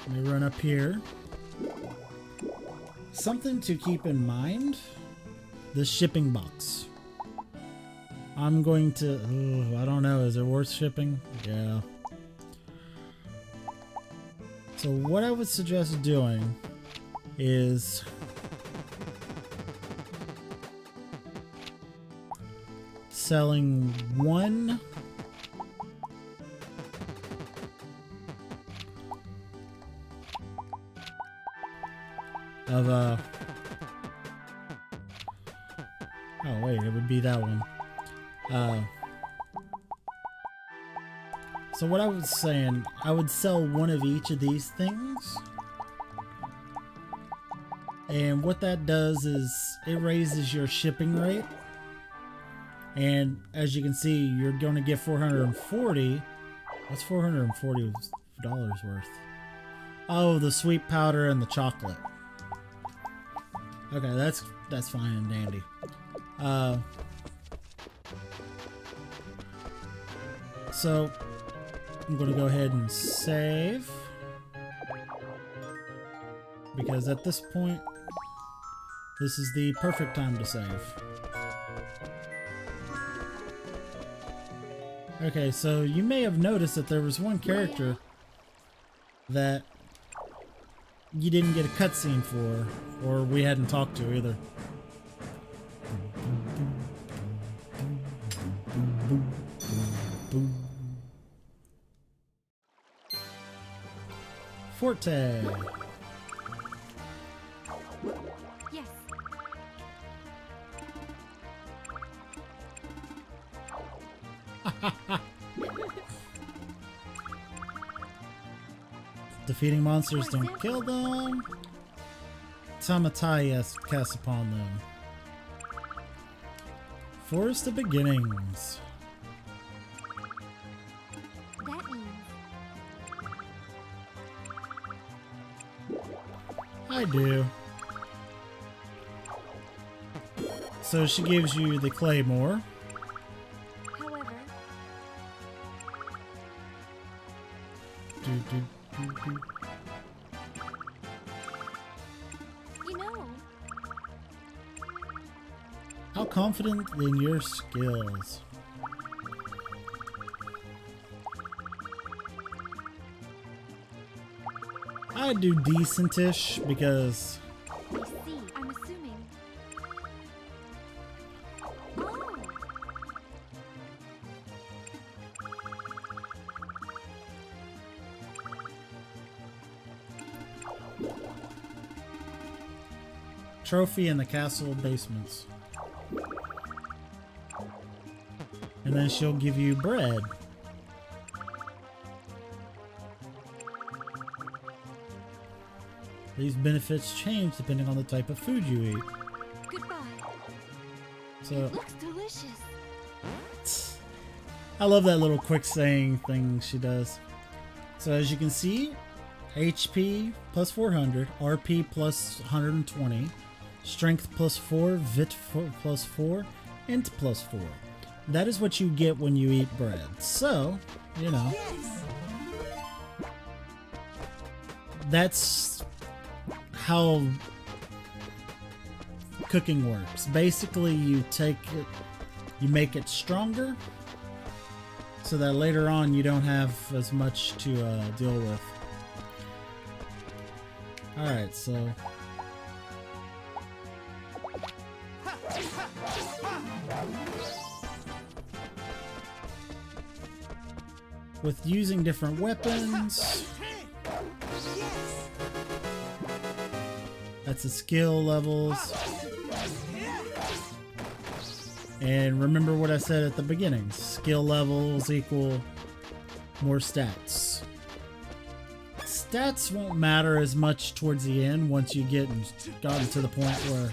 Speaker 1: let me run up here. Something to keep in mind, the shipping box. I'm going to, I don't know, is it worth shipping? Yeah. So what I would suggest doing is selling one of oh wait, it would be that one. So what I was saying, I would sell one of each of these things. And what that does is it raises your shipping rate. And as you can see, you're going to get 440. What's $440 worth? Oh, the sweet powder and the chocolate. Okay, that's fine and dandy. So I'm going to go ahead and save, because at this point this is the perfect time to save. Okay, so you may have noticed that there was one character that you didn't get a cutscene for, or we hadn't talked to either. Forte.
Speaker 5: Yes.
Speaker 1: Defeating monsters don't kill them. Tamatai casts upon them. Forest of Beginnings.
Speaker 5: That means
Speaker 1: I do. So she gives you the claymore.
Speaker 5: however, you know,
Speaker 1: How confident in your skills? I do decentish because
Speaker 5: I see. I'm assuming.
Speaker 1: trophy in the castle basements. And then she'll give you bread. These benefits change depending on the type of food you eat.
Speaker 5: Goodbye.
Speaker 1: So
Speaker 5: It looks delicious.
Speaker 1: I love that little quick saying thing she does. So as you can see, HP plus 400, RP plus 120, Strength plus 4, Vit plus 4, Int plus 4. That is what you get when you eat bread. So, you know, that's how cooking works. Basically, you take it, you make it stronger, so that later on you don't have as much to deal with. Alright, so with using different weapons, that's the skill levels. And remember what I said at the beginning, skill levels equal more stats. Stats won't matter as much towards the end once you get gotten to the point where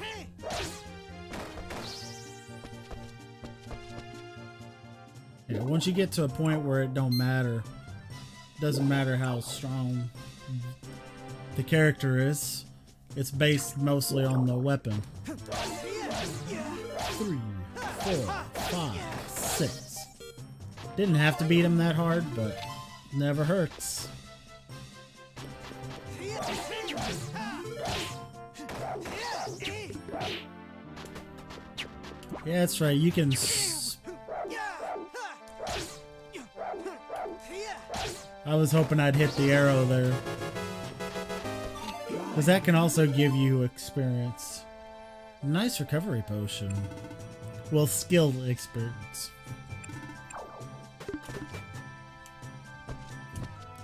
Speaker 1: once you get to a point where it don't matter, doesn't matter how strong the character is, it's based mostly on the weapon. 3, 4, 5, 6. Didn't have to beat him that hard, but never hurts. Yeah, that's right. You can. I was hoping I'd hit the arrow there, because that can also give you experience. Nice recovery potion. Well, skill experience.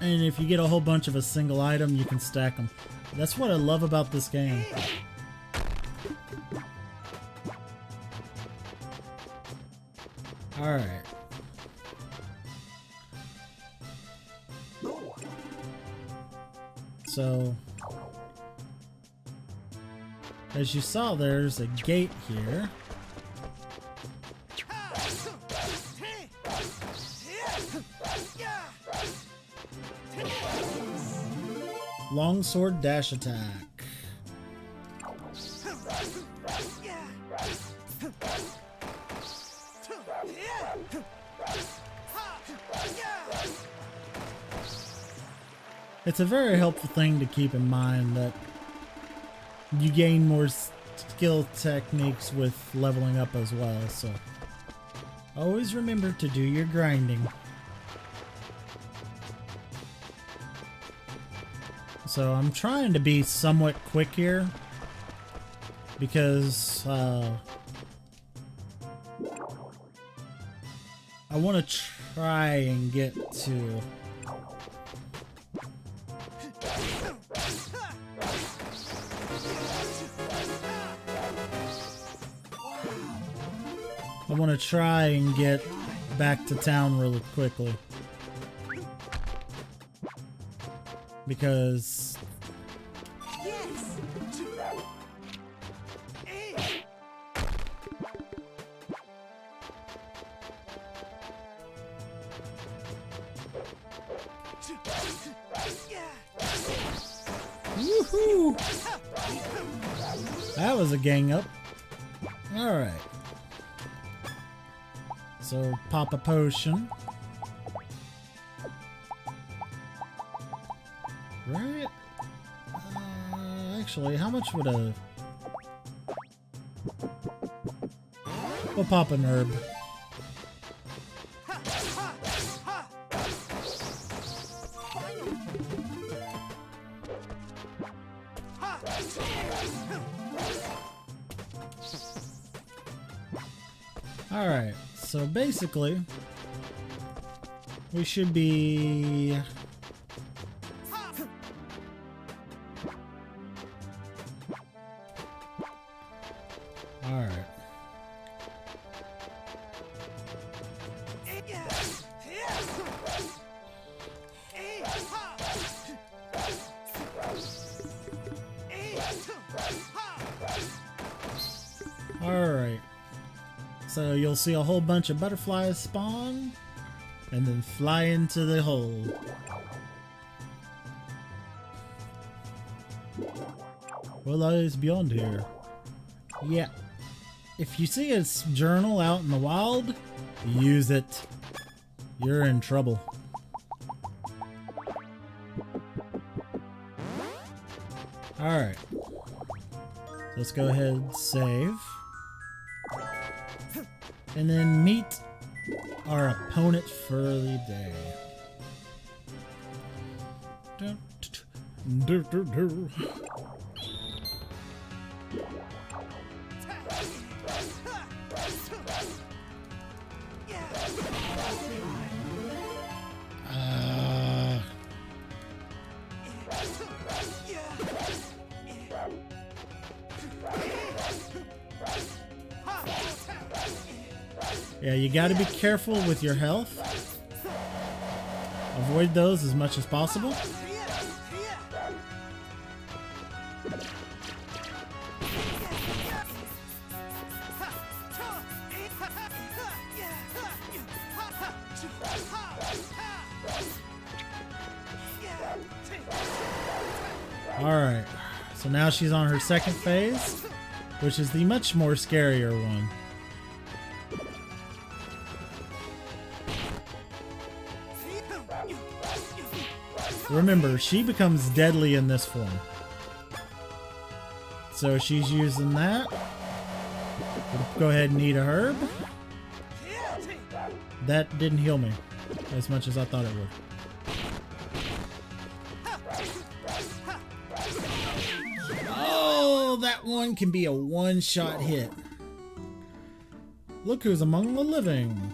Speaker 1: And if you get a whole bunch of a single item, you can stack them. That's what I love about this game. Alright. So, as you saw, there's a gate here. Longsword dash attack. It's a very helpful thing to keep in mind that you gain more skill techniques with leveling up as well, so always remember to do your grinding. So I'm trying to be somewhat quick here because I want to try and get to back to town really quickly. Because woohoo! That was a gang up. Alright. So pop a potion. Right? Actually, how much would a... We'll pop an herb. Alright, so basically, we should be... So you'll see a whole bunch of butterflies spawn and then fly into the hole. What lies beyond here? Yeah. If you see a journal out in the wild, use it. You're in trouble. Alright. Let's go ahead and save. And then meet our opponent for the day. Yeah, you gotta be careful with your health. Avoid those as much as possible. Alright, so now she's on her second phase, which is the much more scarier one. Remember, she becomes deadly in this form. So she's using that. Go ahead and eat a herb. That didn't heal me as much as I thought it would. Oh, that one can be a one-shot hit. Look who's among the living.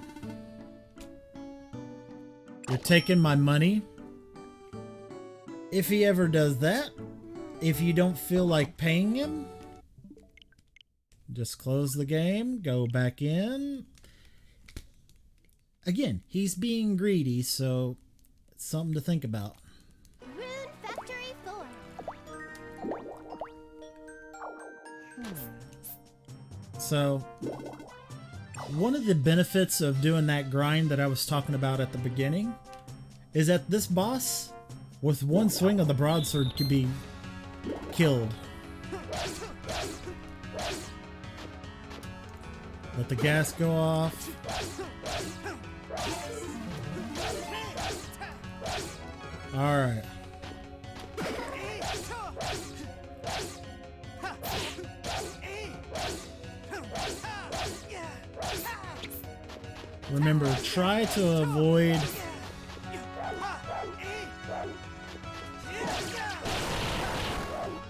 Speaker 1: You're taking my money? If he ever does that, if you don't feel like paying him, just close the game, go back in. Again, he's being greedy, so it's something to think about.
Speaker 5: Rune Factory 4.
Speaker 1: So, one of the benefits of doing that grind that I was talking about at the beginning is that this boss, with one swing of the broadsword, could be killed. Let the gas go off. Alright. Remember, try to avoid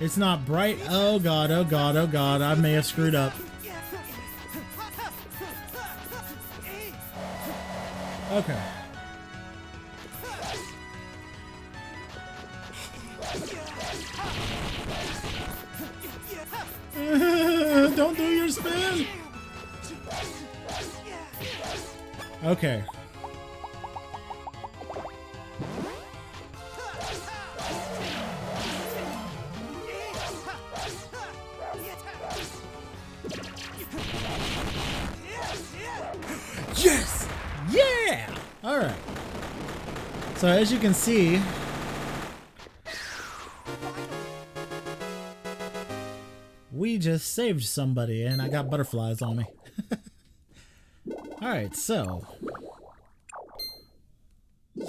Speaker 1: It's not bright. Oh god, oh god, oh god. I may have screwed up. Okay. Don't do your spin! Okay. Yes! Yeah! Alright. So as you can see, we just saved somebody and I got butterflies on me. Alright, so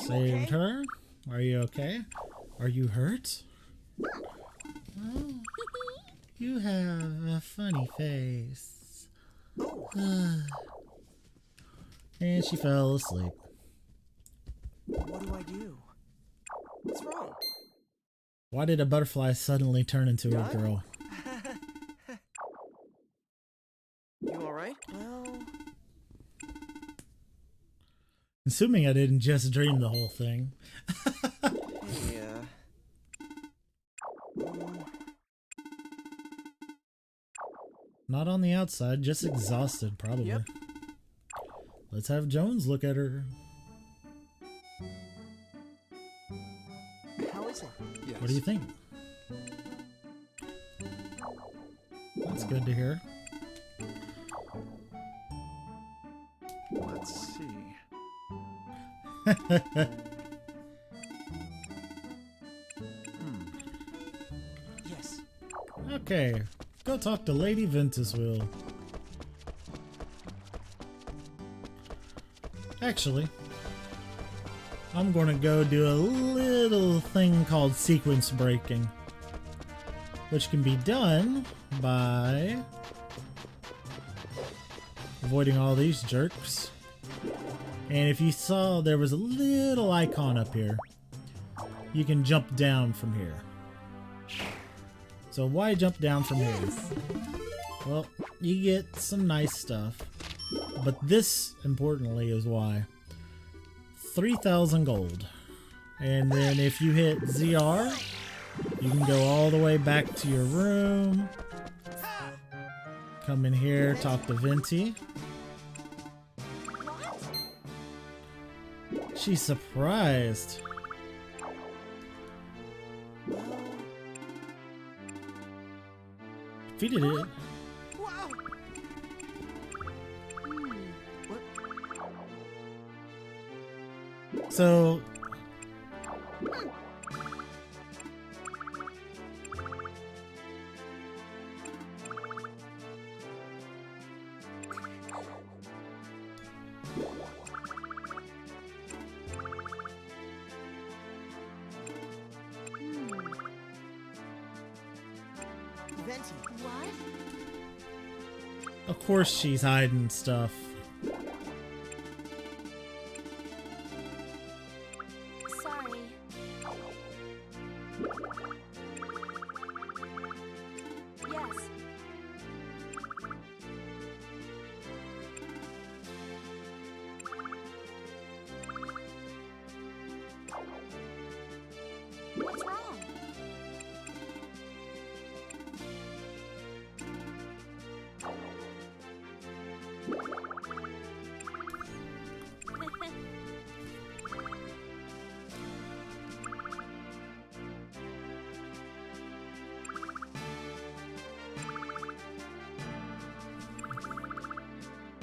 Speaker 1: saved her. Are you okay? Are you hurt? Oh, you have a funny face. And she fell asleep.
Speaker 4: What do I do? What's wrong?
Speaker 1: Why did a butterfly suddenly turn into a girl?
Speaker 4: You alright? Well...
Speaker 1: Assuming I didn't just dream the whole thing.
Speaker 4: Yeah.
Speaker 1: Not on the outside, just exhausted, probably.
Speaker 4: Yep.
Speaker 1: Let's have Jones look at her.
Speaker 4: How is it?
Speaker 2: Yes.
Speaker 1: What do you think? That's good to hear.
Speaker 4: Let's see. Yes.
Speaker 1: Okay, go talk to Lady Ventuswheel. Actually, I'm gonna go do a little thing called sequence breaking, which can be done by avoiding all these jerks. And if you saw, there was a little icon up here. You can jump down from here. So why jump down from here? Well, you get some nice stuff. But this, importantly, is why. 3,000 gold. And then if you hit ZR, you can go all the way back to your room. Come in here, talk to Venti. She's surprised. Defeated it.
Speaker 4: Wow.
Speaker 1: So
Speaker 6: Venti.
Speaker 5: What?
Speaker 1: of course she's hiding stuff.
Speaker 5: Sorry. Yes. What's wrong?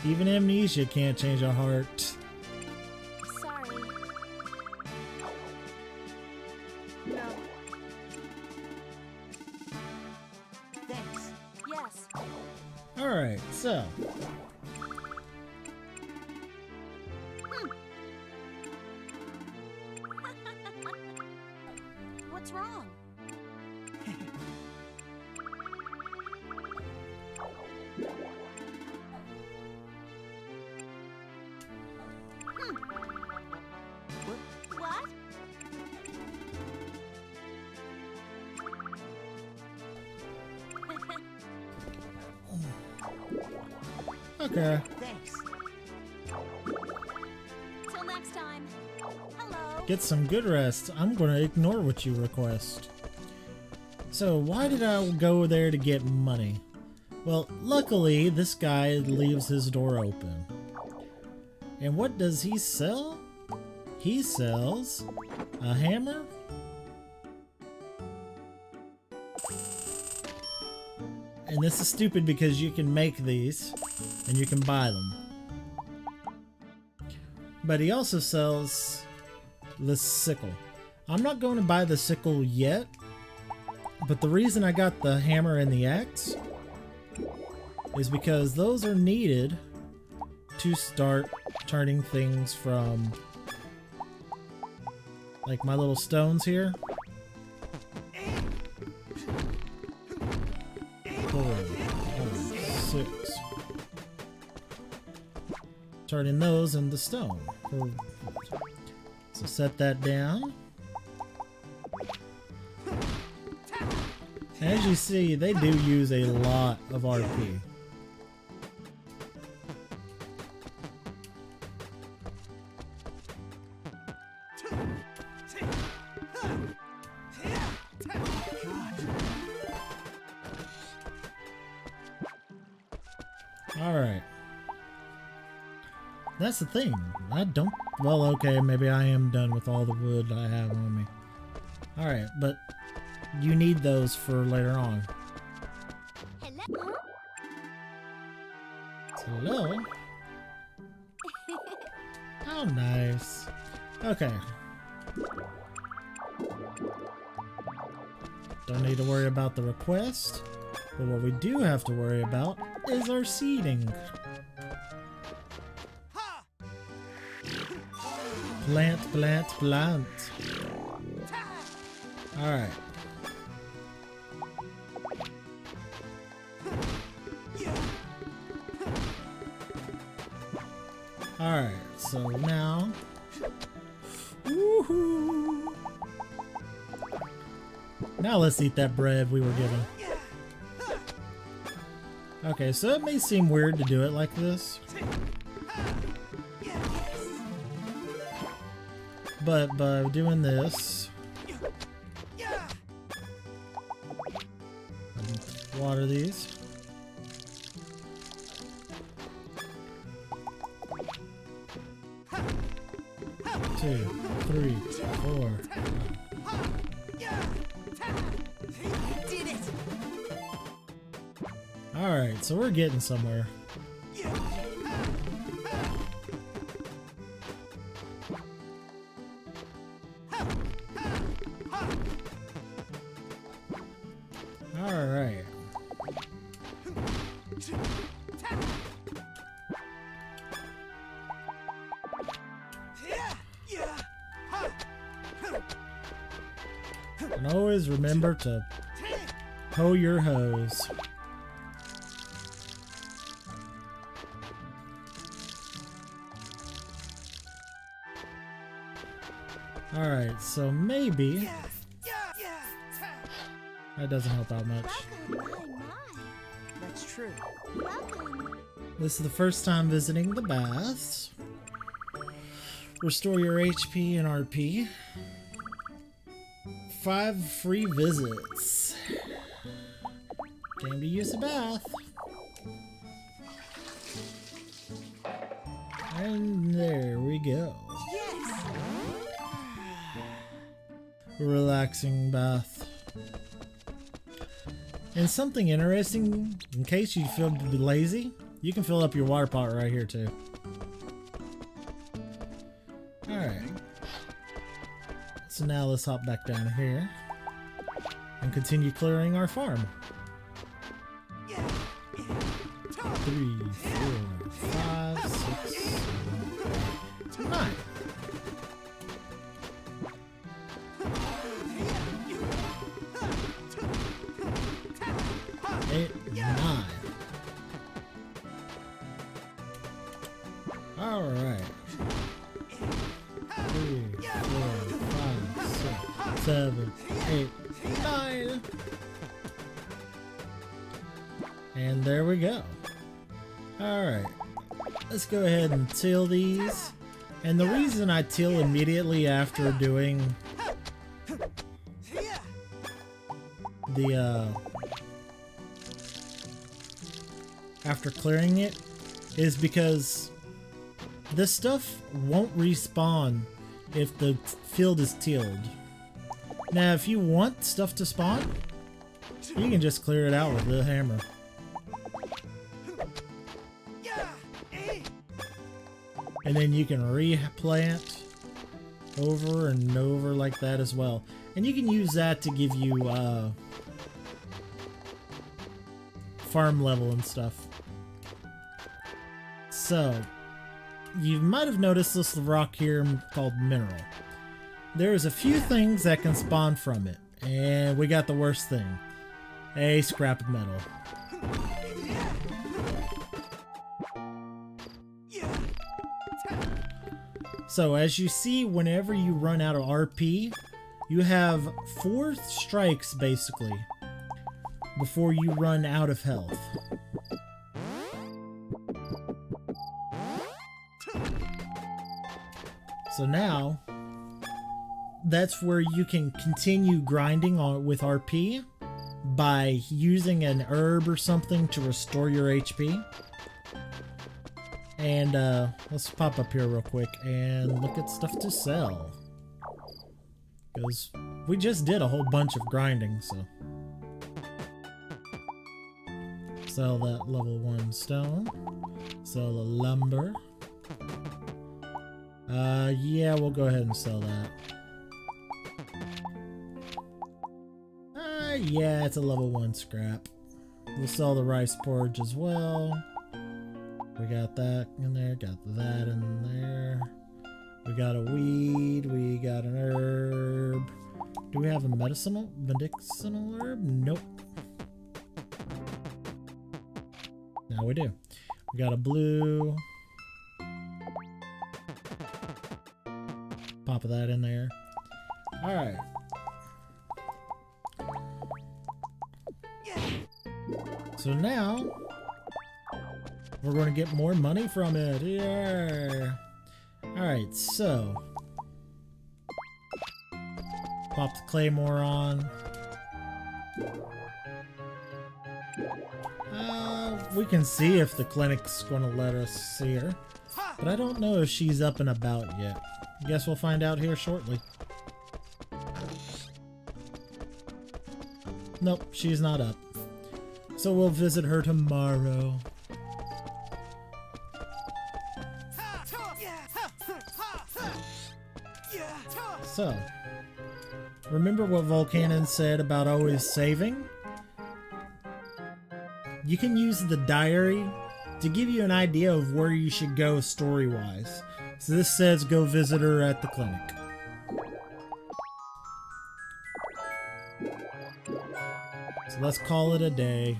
Speaker 1: Even amnesia can't change a heart.
Speaker 5: Sorry. No.
Speaker 6: Thanks.
Speaker 5: Yes.
Speaker 1: Alright, so.
Speaker 5: What's wrong? What?
Speaker 1: Okay.
Speaker 6: Thanks.
Speaker 5: Till next time. Hello.
Speaker 1: Get some good rest. I'm gonna ignore what you request. So why did I go there to get money? Well, luckily this guy leaves his door open. And what does he sell? He sells a hammer. And this is stupid because you can make these and you can buy them. But he also sells the sickle. I'm not going to buy the sickle yet, but the reason I got the hammer and the axe is because those are needed to start turning things from, like my little stones here. 4, 5, 6. Turning those into stone. So set that down. As you see, they do use a lot of RP. Alright. That's the thing. I don't... Well, okay, maybe I am done with all the wood I have on me. Alright, but you need those for later on.
Speaker 5: Hello.
Speaker 1: Hello? How nice. Okay. Don't need to worry about the request, but what we do have to worry about is our seeding. Plant, plant, plant. Alright. Alright, so now... Woohoo! Now let's eat that bread we were given. Okay, so it may seem weird to do it like this. But by doing this... Water these. Two, three, four. Alright, so we're getting somewhere. Alright. And always remember to hoe your hose. Alright, so maybe that doesn't help out much.
Speaker 5: Welcome, my.
Speaker 4: That's true.
Speaker 5: Welcome.
Speaker 1: This is the first time visiting the baths. Restore your HP and RP. 5 free visits. Time to use a bath. And there we go.
Speaker 5: Yes.
Speaker 1: Relaxing bath. And something interesting, in case you feel lazy, you can fill up your water pot right here too. Alright. So now let's hop back down here and continue clearing our farm. 3, 4, 5, 6, 7, 9. Alright. 3, 4, 5, 6, 7, 8, 9. And there we go. Alright. Let's go ahead and till these. And the reason I till immediately after doing the after clearing it is because this stuff won't respawn if the field is tilled. Now if you want stuff to spawn, you can just clear it out with the hammer. And then you can replant over and over like that as well. And you can use that to give you farm level and stuff. So, you might have noticed this rock here called mineral. There's a few things that can spawn from it. And we got the worst thing. A scrap metal. So as you see, whenever you run out of RP, you have 4 strikes basically before you run out of health. So now, that's where you can continue grinding on with RP by using an herb or something to restore your HP. And let's pop up here real quick and look at stuff to sell. Because we just did a whole bunch of grinding, so. Sell that level 1 stone. Sell the lumber. Yeah, we'll go ahead and sell that. Yeah, it's a level 1 scrap. We'll sell the rice porridge as well. We got that in there, got that in there. We got a weed, we got an herb. Do we have a medicinal herb? Nope. Now we do. We got a blue. Pop of that in there. Alright. So now we're going to get more money from it. Yeah. Alright, so pop the claymore on. We can see if the clinic's going to let us see her, but I don't know if she's up and about yet. Guess we'll find out here shortly. Nope, she's not up. So we'll visit her tomorrow. So, remember what Volcanon said about always saving? You can use the diary to give you an idea of where you should go story-wise. So this says go visit her at the clinic. So let's call it a day.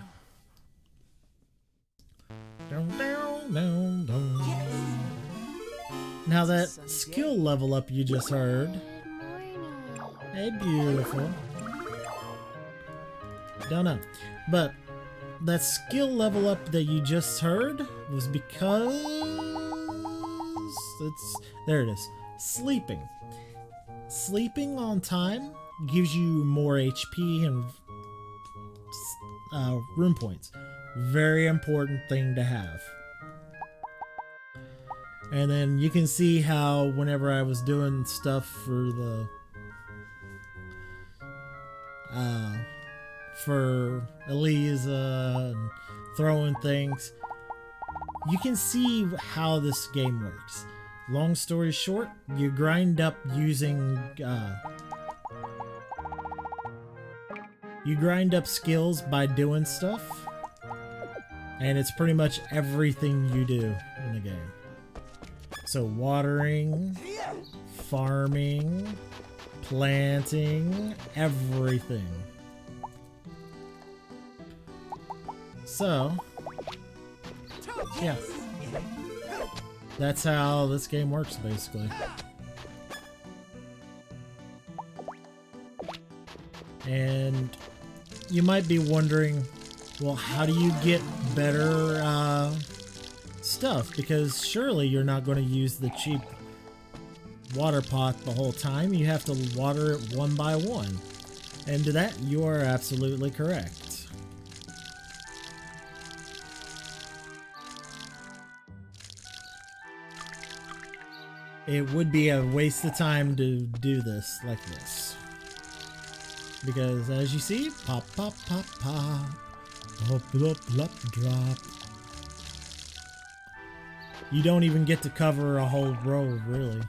Speaker 1: Now that skill level up you just heard. Hey, beautiful. Don't know. But that skill level up that you just heard was because there it is. Sleeping. Sleeping on time gives you more HP and room points. Very important thing to have. And then you can see how whenever I was doing stuff for the for Eliza and throwing things, you can see how this game works. Long story short, you grind up using you grind up skills by doing stuff, and it's pretty much everything you do in the game. So watering, farming, planting, everything. So, yeah. That's how this game works, basically. And you might be wondering, well, how do you get better stuff? Because surely you're not going to use the cheap water pot the whole time. You have to water it one by one. And to that, you are absolutely correct. It would be a waste of time to do this like this. Because as you see, pop, pop, pop, pop, pop, plop, plop, drop. You don't even get to cover a whole row, really.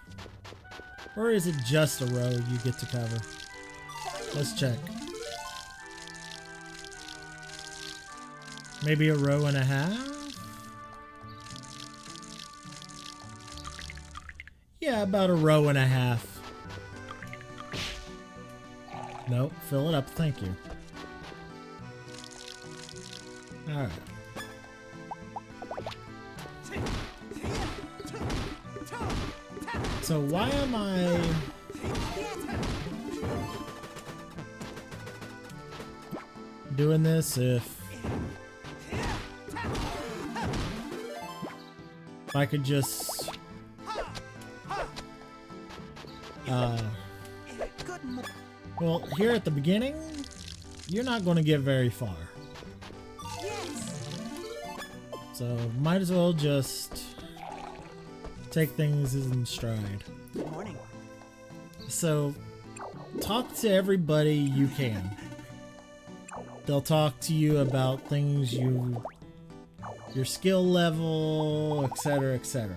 Speaker 1: Or is it just a row you get to cover? Let's check. Maybe a row and a half? Yeah, about a row and a half. Nope, fill it up, thank you. Alright. So why am I doing this if I could just well, here at the beginning, you're not going to get very far. So might as well just take things in stride.
Speaker 4: Good morning.
Speaker 1: So talk to everybody you can. They'll talk to you about things your skill level, etc., etc.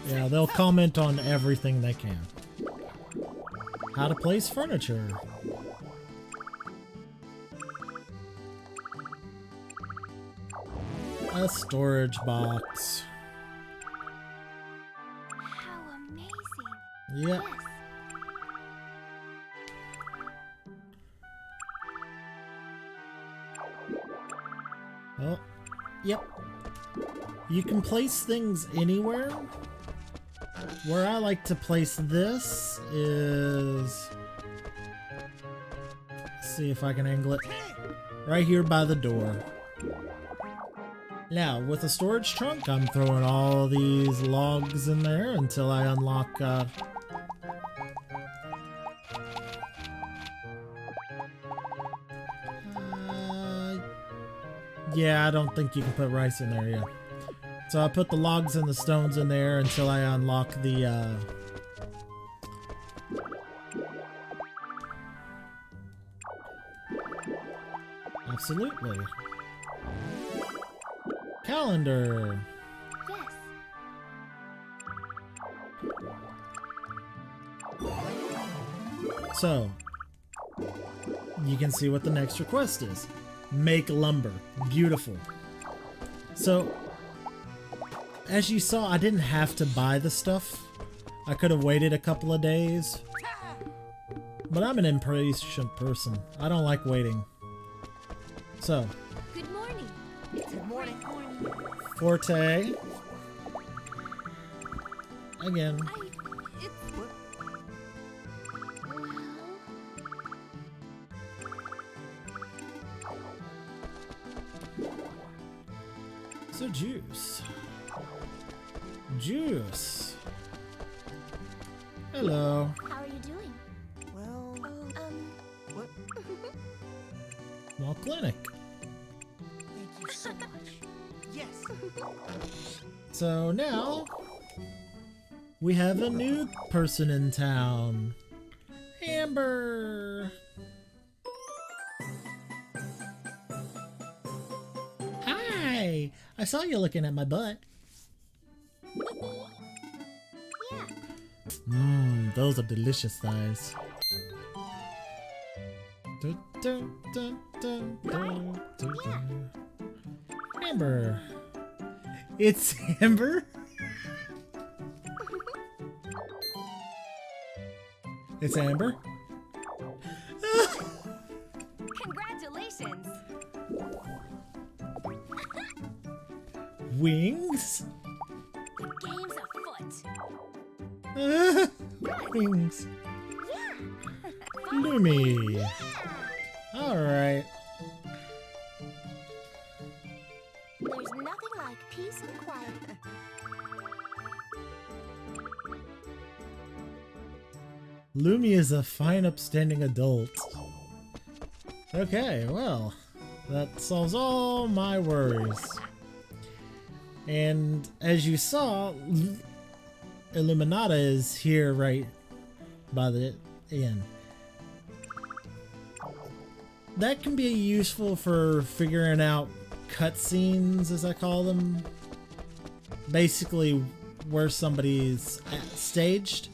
Speaker 1: Yeah, they'll comment on everything they can. How to place furniture. A storage box.
Speaker 3: How amazing.
Speaker 1: Yep.
Speaker 3: Yes.
Speaker 1: Oh, yep. You can place things anywhere. Where I like to place this is... Let's see if I can angle it. Right here by the door. Now, with a storage trunk, I'm throwing all these logs in there until I unlock... yeah, I don't think you can put rice in there yet. So I put the logs and the stones in there until I unlock the, Absolutely. Calendar.
Speaker 3: Yes.
Speaker 1: So, you can see what the next request is. Make lumber. Beautiful. So, as you saw, I didn't have to buy the stuff. I could have waited a couple of days. But I'm an impatient person. I don't like waiting. So,
Speaker 3: Good morning.
Speaker 6: Good morning.
Speaker 1: Forte. Again. So juice. Juice. Hello.
Speaker 5: How are you doing?
Speaker 6: Well, what?
Speaker 1: Small clinic.
Speaker 6: Thank you so much. Yes.
Speaker 1: So now we have a new person in town. Amber. Hi. I saw you looking at my butt.
Speaker 5: Yeah.
Speaker 1: Mmm, those are delicious thighs. Dun, dun, dun, dun, dun, dun, dun. Amber. It's Amber? It's Amber?
Speaker 3: Congratulations.
Speaker 1: Wings?
Speaker 3: The game's afoot.
Speaker 1: Wings. Lumi. Alright.
Speaker 5: There's nothing like peace and quiet.
Speaker 1: Lumi is a fine, upstanding adult. Okay, well, that solves all my worries. And as you saw, Illuminata is here right by the inn. That can be useful for figuring out cutscenes, as I call them. Basically, where somebody's staged,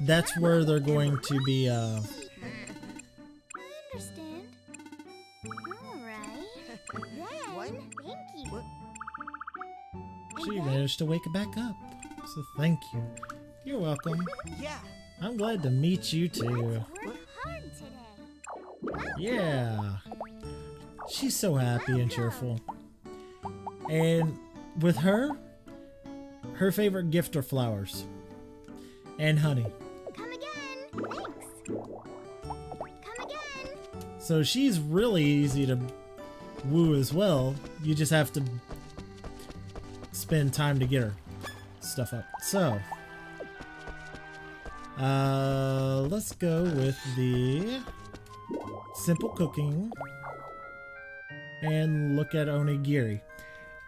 Speaker 1: that's where they're going to be,
Speaker 5: I understand. Alright.
Speaker 6: What?
Speaker 5: Then, thank you.
Speaker 6: What?
Speaker 1: She managed to wake it back up. So thank you. You're welcome.
Speaker 6: Yeah.
Speaker 1: I'm glad to meet you too.
Speaker 5: Worked hard today.
Speaker 1: Yeah. She's so happy and cheerful. And with her, her favorite gift are flowers. And honey.
Speaker 5: Come again. Thanks. Come again.
Speaker 1: So she's really easy to woo as well. You just have to spend time to get her stuff up. So, let's go with the simple cooking and look at onigiri.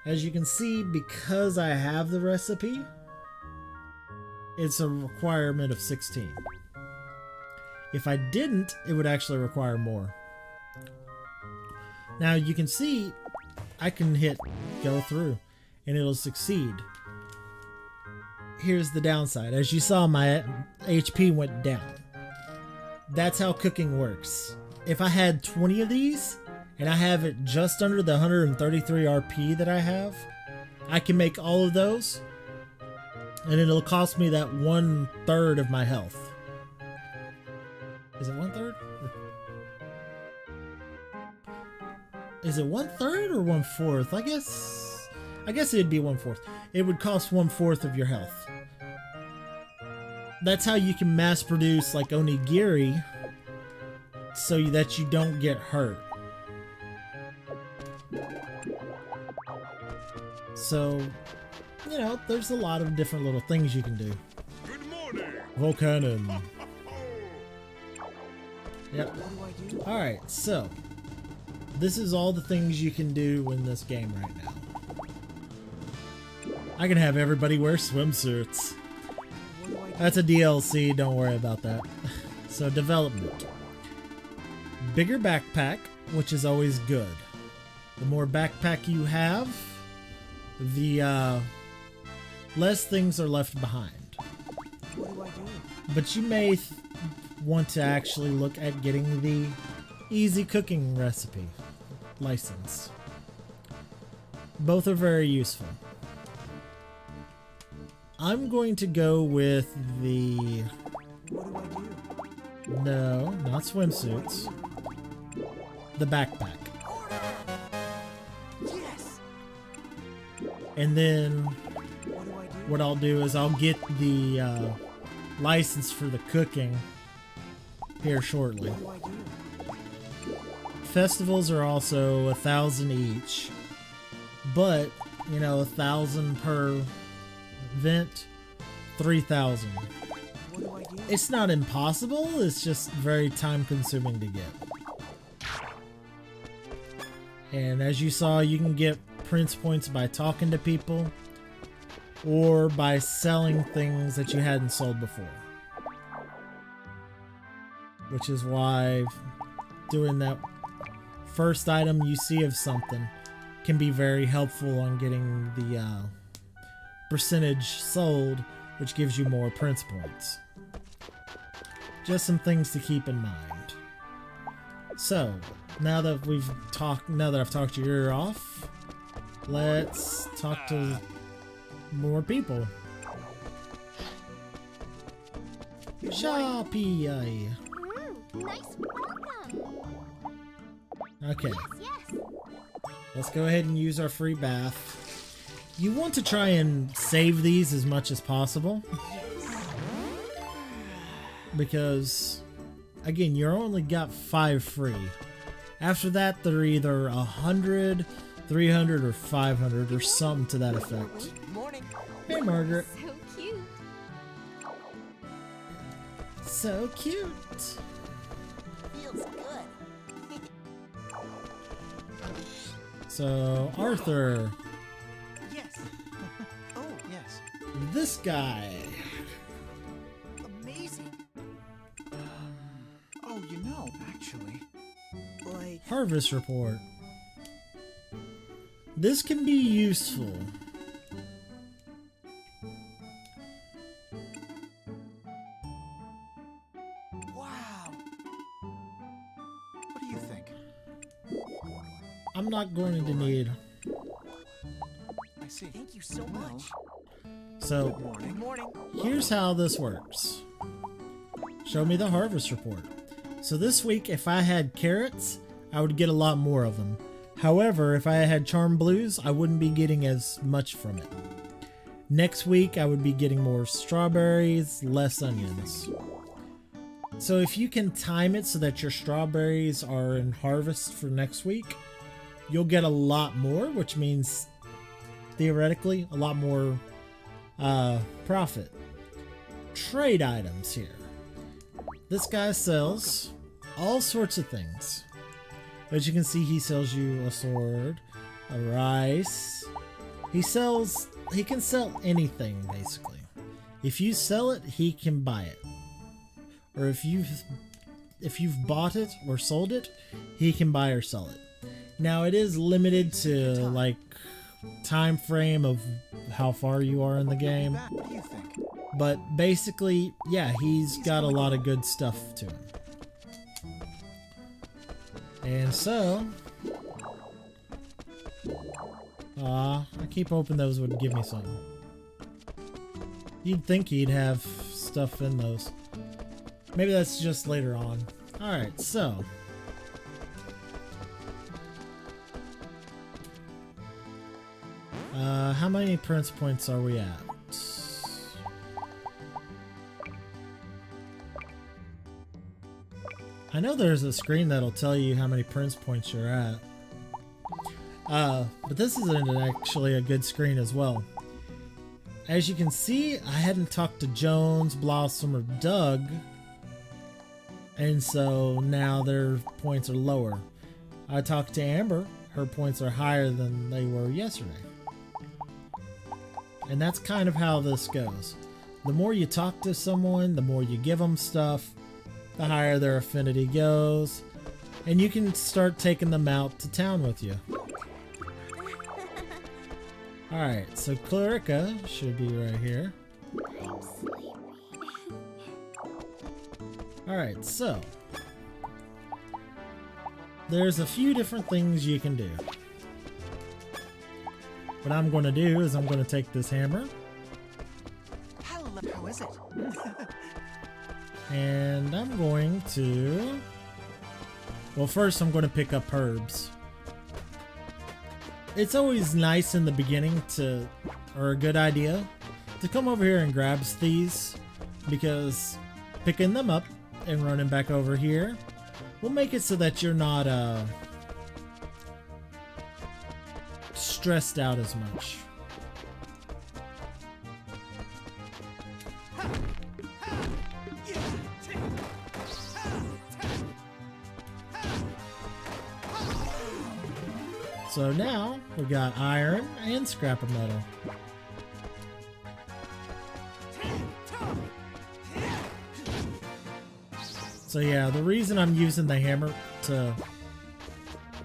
Speaker 1: As you can see, because I have the recipe, it's a requirement of 16. If I didn't, it would actually require more. Now you can see I can hit go through and it'll succeed. Here's the downside. As you saw, my HP went down. That's how cooking works. If I had 20 of these and I have it just under the 133 RP that I have, I can make all of those and it'll cost me that 1/3 of my health. Is it 1/3? Is it 1/3 or 1/4? I guess it'd be 1/4. It would cost 1/4 of your health. That's how you can mass produce like onigiri so that you don't get hurt. So, you know, there's a lot of different little things you can do.
Speaker 2: Good morning.
Speaker 1: Volcanon. Yep.
Speaker 4: What do I do?
Speaker 1: Alright, so this is all the things you can do in this game right now. I can have everybody wear swimsuits.
Speaker 4: What do I do?
Speaker 1: That's a DLC, don't worry about that. So development. Bigger backpack, which is always good. The more backpack you have, the less things are left behind.
Speaker 4: What do I do?
Speaker 1: But you may want to actually look at getting the easy cooking recipe license. Both are very useful. I'm going to go with the...
Speaker 4: What do I do?
Speaker 1: No, not swimsuits. The backpack.
Speaker 4: Yes!
Speaker 1: And then
Speaker 4: What do I do?
Speaker 1: what I'll do is I'll get the license for the cooking here shortly.
Speaker 4: What do I do?
Speaker 1: Festivals are also 1,000 each, but you know, 1,000 per event, 3,000.
Speaker 4: What do I do?
Speaker 1: It's not impossible, it's just very time consuming to get. And as you saw, you can get Prince points by talking to people or by selling things that you hadn't sold before. Which is why doing that first item you see of something can be very helpful on getting the percentage sold, which gives you more Prince points. Just some things to keep in mind. So, now that I've talked your ear off, let's talk to more people. Shoppy.
Speaker 5: Nice welcome.
Speaker 1: Okay,
Speaker 5: Yes.
Speaker 1: let's go ahead and use our free bath. You want to try and save these as much as possible, because again, you're only got 5 free. After that, they're either 100, 300, or 500, or something to that effect.
Speaker 6: Morning.
Speaker 1: Hey, Margaret.
Speaker 5: So cute.
Speaker 1: So cute.
Speaker 6: Feels good.
Speaker 1: So, Arthur,
Speaker 4: Yes! Oh, yes.
Speaker 1: this guy.
Speaker 4: Amazing! Oh, you know, actually. Like,
Speaker 1: Harvest report. This can be useful.
Speaker 4: wow! What do you think?
Speaker 1: I'm not going to need.
Speaker 4: I see.
Speaker 6: Thank you so much.
Speaker 1: So,
Speaker 4: Morning.
Speaker 6: Morning.
Speaker 1: here's how this works. Show me the harvest report. So this week, if I had carrots, I would get a lot more of them. However, if I had charm blues, I wouldn't be getting as much from it. Next week, I would be getting more strawberries, less onions. So if you can time it so that your strawberries are in harvest for next week, you'll get a lot more, which means theoretically a lot more profit. Trade items here. This guy sells all sorts of things. As you can see, he sells you a sword, a rice. He can sell anything basically. If you sell it, he can buy it. Or if you've bought it or sold it, he can buy or sell it. Now it is limited to like time frame of how far you are in the game,
Speaker 4: What do you think?
Speaker 1: but basically, yeah, he's got a lot of good stuff to him. And so, I keep hoping those would give me something. You'd think he'd have stuff in those. Maybe that's just later on. Alright, so. How many Prince points are we at? I know there's a screen that'll tell you how many Prince points you're at. But this isn't actually a good screen as well. As you can see, I hadn't talked to Jones, Blossom, or Doug, and so now their points are lower. I talked to Amber, her points are higher than they were yesterday. And that's kind of how this goes. The more you talk to someone, the more you give them stuff, the higher their affinity goes, and you can start taking them out to town with you. Alright, so Clerica should be right here.
Speaker 3: I'm sleepy.
Speaker 1: Alright, so there's a few different things you can do. What I'm going to do is I'm going to take this hammer
Speaker 4: Hello. How is it?
Speaker 1: and I'm going to... Well, first I'm going to pick up herbs. It's always nice in the beginning to, or a good idea, to come over here and grab these, because picking them up and running back over here will make it so that you're not stressed out as much. So now we got iron and scrap of metal. So yeah, the reason I'm using the hammer to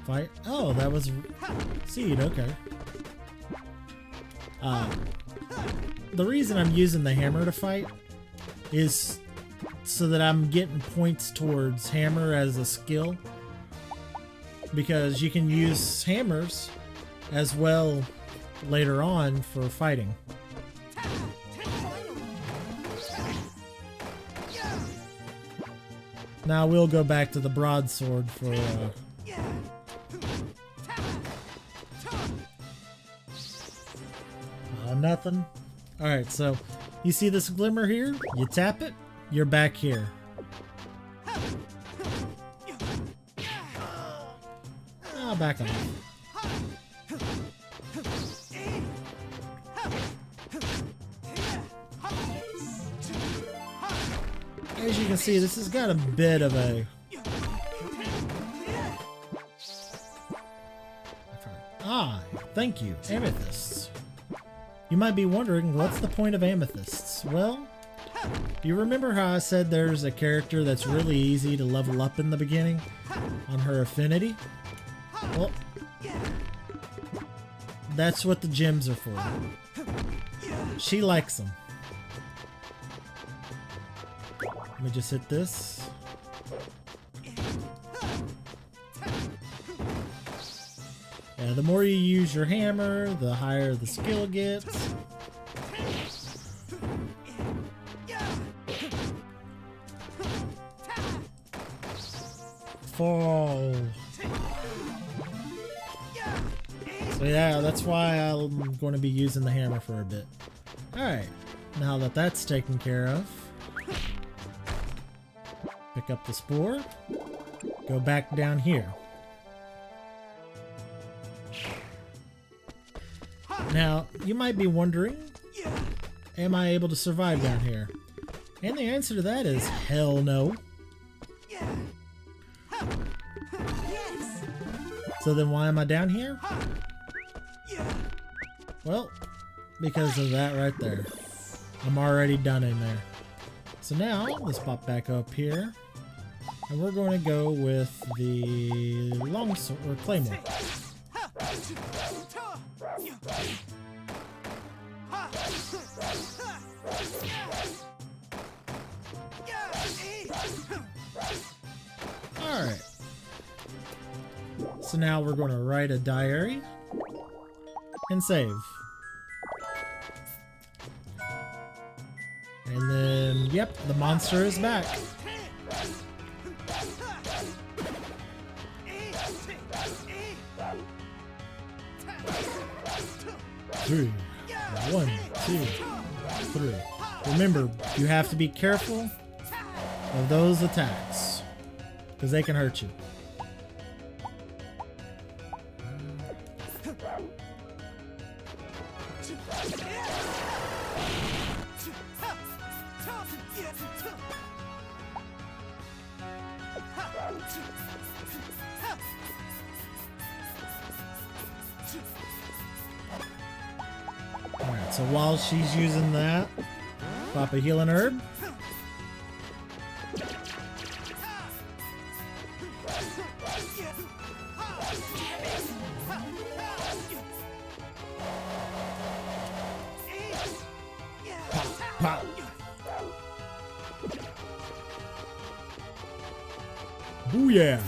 Speaker 1: fight... Oh, that was seed, okay. The reason I'm using the hammer to fight is so that I'm getting points towards hammer as a skill. Because you can use hammers as well later on for fighting. Now we'll go back to the broadsword for nothing. Alright, so you see this glimmer here? You tap it, you're back here. Back off. As you can see, this has got a bit of a... Ah, thank you, amethysts. You might be wondering, what's the point of amethysts? Well, do you remember how I said there's a character that's really easy to level up in the beginning on her affinity? Well, that's what the gems are for. She likes them. Let me just hit this. Yeah, the more you use your hammer, the higher the skill gets. Fall. So yeah, that's why I'm going to be using the hammer for a bit. Alright, now that that's taken care of, pick up the spore, go back down here. Now, you might be wondering, am I able to survive down here? And the answer to that is hell no. So then why am I down here? Well, because of that right there. I'm already done in there. So now, let's pop back up here. And we're going to go with the longsword or claymore. Alright. So now we're going to write a diary and save. And then, yep, the monster is back. 3. 1, 2, 3. Remember, you have to be careful of those attacks, because they can hurt you. Alright, so while she's using that, pop a healing herb. Pop. Booyah!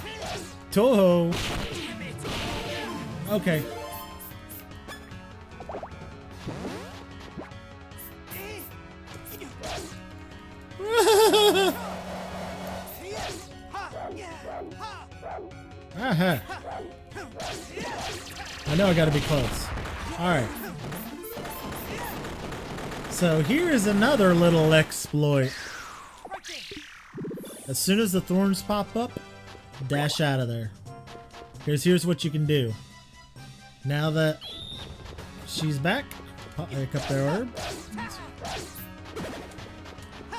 Speaker 1: Toho! Okay. Aha. I know I gotta be close. Alright. So here is another little exploit. As soon as the thorns pop up, dash out of there. Here's what you can do. Now that she's back, pick up their herb.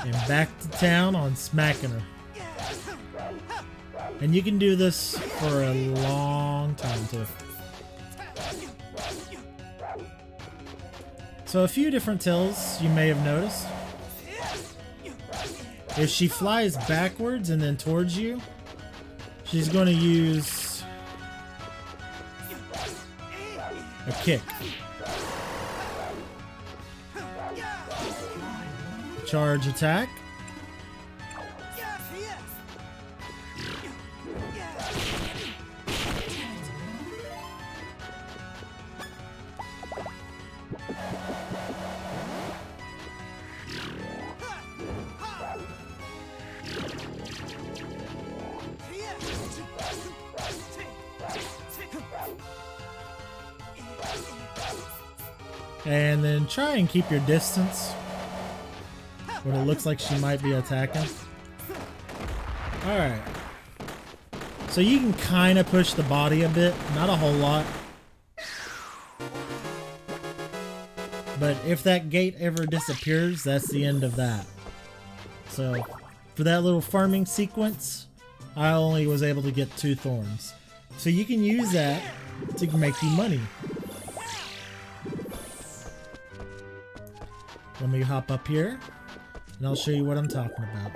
Speaker 1: And back to town on smacking her. And you can do this for a long time too. So a few different tells you may have noticed. If she flies backwards and then towards you, she's going to use a kick. Charge attack. And then try and keep your distance when it looks like she might be attacking. Alright. So you can kind of push the body a bit, not a whole lot. But if that gate ever disappears, that's the end of that. So for that little farming sequence, I only was able to get 2 thorns. So you can use that to make you money. Let me hop up here and I'll show you what I'm talking about.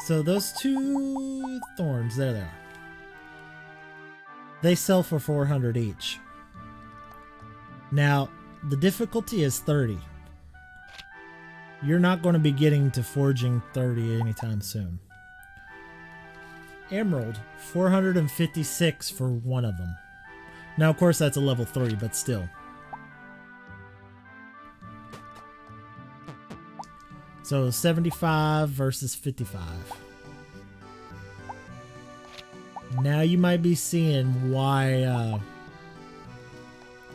Speaker 1: So those 2 thorns, there they are. They sell for 400 each. Now, the difficulty is 30. You're not going to be getting to forging 30 anytime soon. Emerald, 456 for one of them. Now, of course, that's a level 3, but still. So 75 versus 55. Now you might be seeing why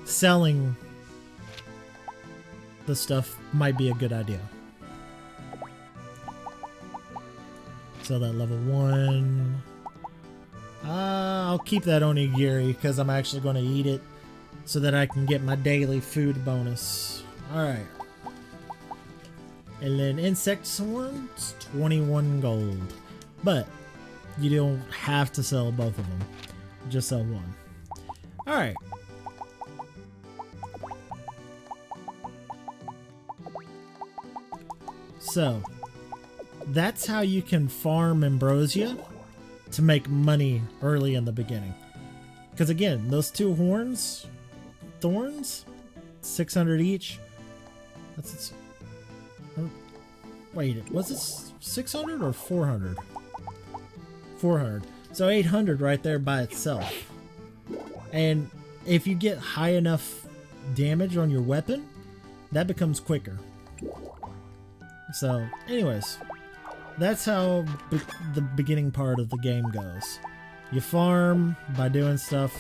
Speaker 1: selling the stuff might be a good idea. So that level 1. I'll keep that onigiri because I'm actually going to eat it so that I can get my daily food bonus. Alright. And then insect swarms, 21 gold. But you don't have to sell both of them. Just sell one. Alright. So, that's how you can farm ambrosia to make money early in the beginning. Because again, those two thorns, 600 each. That's wait, was it 600 or 400? 400. So 800 right there by itself. And if you get high enough damage on your weapon, that becomes quicker. So, anyways, that's how the beginning part of the game goes. You farm by doing stuff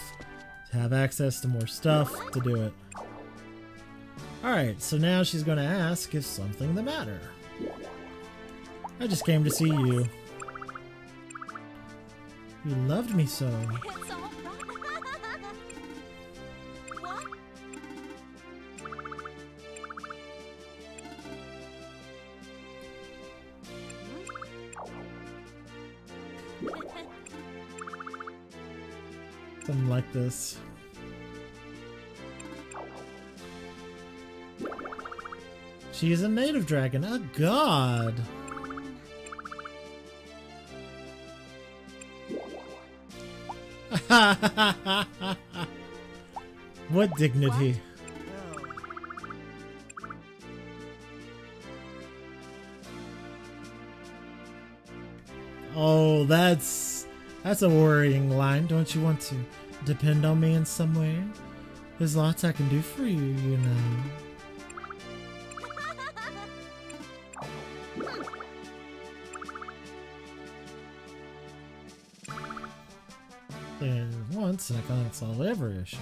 Speaker 1: to have access to more stuff to do it. Alright, so now she's going to ask if something the matter. I just came to see you. You loved me so.
Speaker 5: It's all What?
Speaker 1: Something like this. She is a native dragon, a god. What dignity. Oh, that's a worrying line. Don't you want to depend on me in some way? There's lots I can do for you, you know. There's once I can't solve every issue.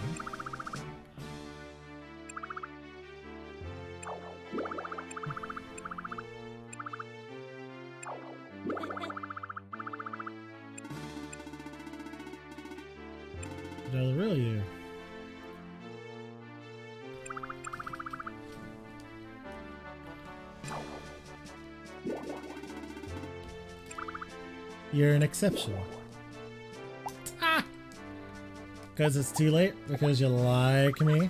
Speaker 1: But the real you. You're an exception. Ah! Because it's too late? Because you like me?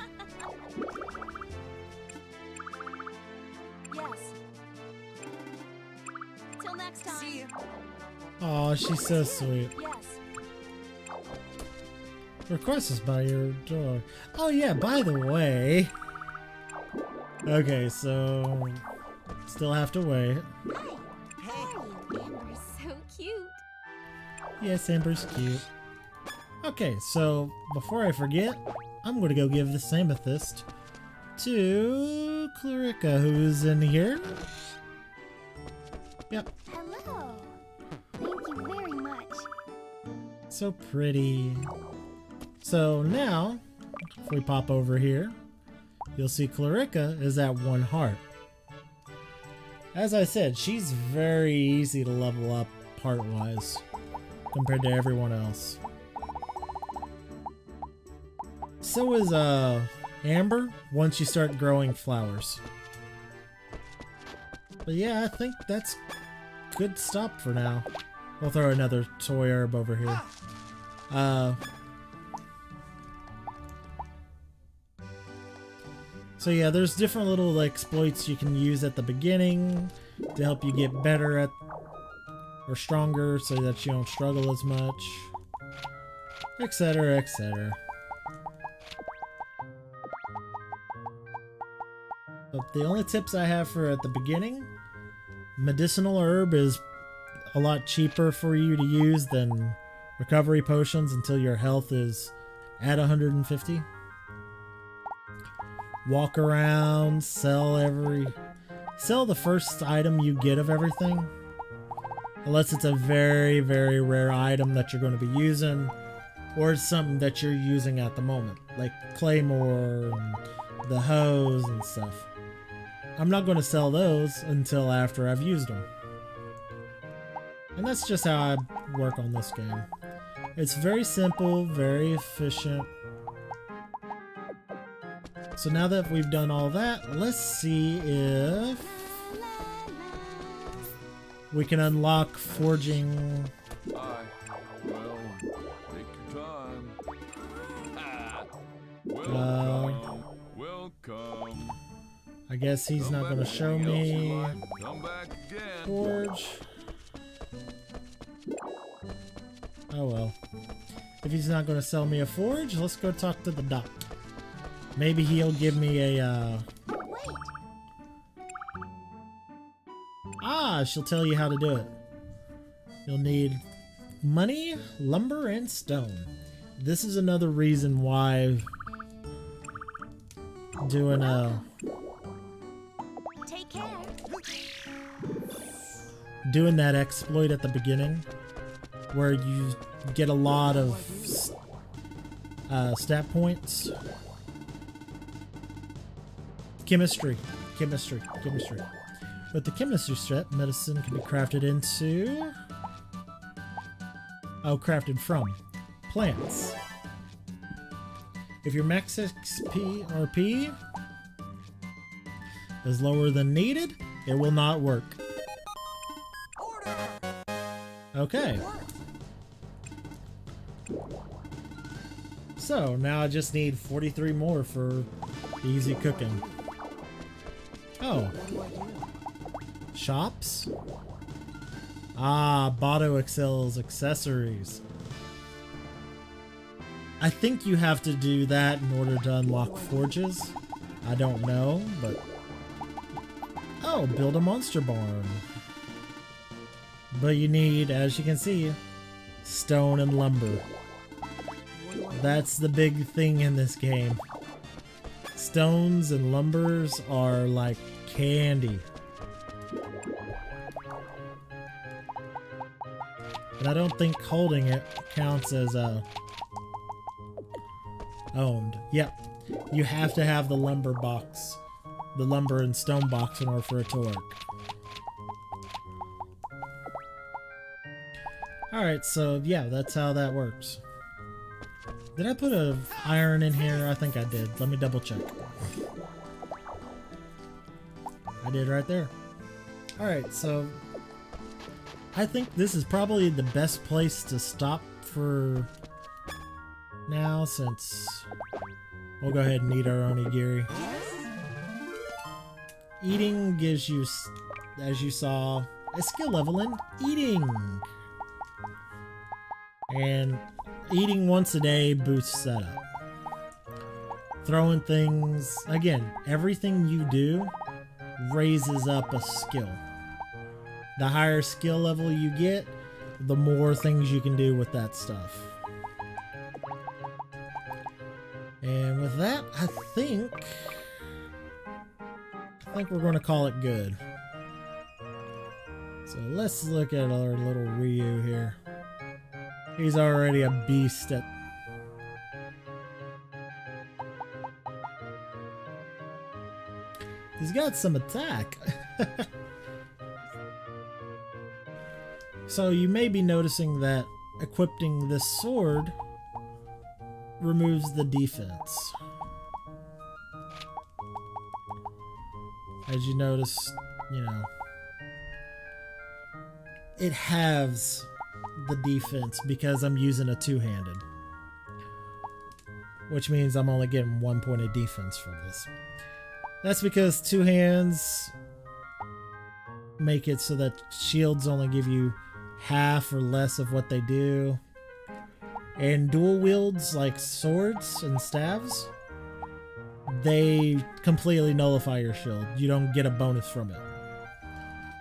Speaker 5: Yes. Till next time.
Speaker 6: See you.
Speaker 1: Aw, she's so sweet.
Speaker 5: Yes.
Speaker 1: Request is by your dog. Oh yeah, by the way. Okay, so still have to wait.
Speaker 5: Hey, Amber's so cute.
Speaker 1: Yes, Amber's cute. Okay, so before I forget, I'm gonna go give this amethyst to Clarica, who's in here. Yep,
Speaker 3: Hello. Thank you very much.
Speaker 1: so pretty. So now, if we pop over here, you'll see Clarica is at 1 heart. As I said, she's very easy to level up heart-wise compared to everyone else. So is Amber once you start growing flowers. But yeah, I think that's good stop for now. We'll throw another toy herb over here. So yeah, there's different little exploits you can use at the beginning to help you get better at or stronger so that you don't struggle as much, etc, etc. But the only tips I have for at the beginning, medicinal herb is a lot cheaper for you to use than recovery potions until your health is at 150. Walk around, sell the first item you get of everything. Unless it's a very, very rare item that you're going to be using, or it's something that you're using at the moment, like Claymore and the hose and stuff. I'm not going to sell those until after I've used them. And that's just how I work on this game. It's very simple, very efficient. So now that we've done all that, let's see if we can unlock forging.
Speaker 7: Well, take your time. Welcome.
Speaker 1: I guess he's not going to show me.
Speaker 7: Come back again.
Speaker 1: Forge. Oh well. If he's not going to sell me a forge, let's go talk to the doc. Maybe he'll give me a, she'll tell you how to do it. You'll need money, lumber, and stone. This is another reason why doing
Speaker 5: Take care.
Speaker 1: doing that exploit at the beginning, where you get a lot of stat points. Chemistry. With the chemistry step, medicine can be crafted into... crafted from plants. If your max XP or P is lower than needed, it will not work. Okay. So now I just need 43 more for easy cooking. Oh. Shops? Botto excels accessories. I think you have to do that in order to unlock forges. I don't know, but... Oh, build a monster barn. But you need, as you can see, stone and lumber. That's the big thing in this game. Stones and lumbers are like candy. But I don't think holding it counts as owned. Yep. You have to have the lumber box. The lumber and stone box in order for it to work. Alright, so yeah, that's how that works. Did I put a iron in here? I think I did. Let me double check. I did right there. Alright, so I think this is probably the best place to stop for now, since we'll go ahead and eat our onigiri. Eating gives you, as you saw, a skill level in eating. And eating once a day boosts that up. Throwing things, again, everything you do raises up a skill. The higher skill level you get, the more things you can do with that stuff. And with that, I think we're going to call it good. So let's look at our little Ryu here. He's already a beast at... He's got some attack. So you may be noticing that equipping this sword removes the defense. As you notice, you know, it halves the defense because I'm using a two-handed, which means I'm only getting 1 point of defense for this. That's because two hands make it so that shields only give you half or less of what they do, and dual wields like swords and staves, they completely nullify your shield. You don't get a bonus from it.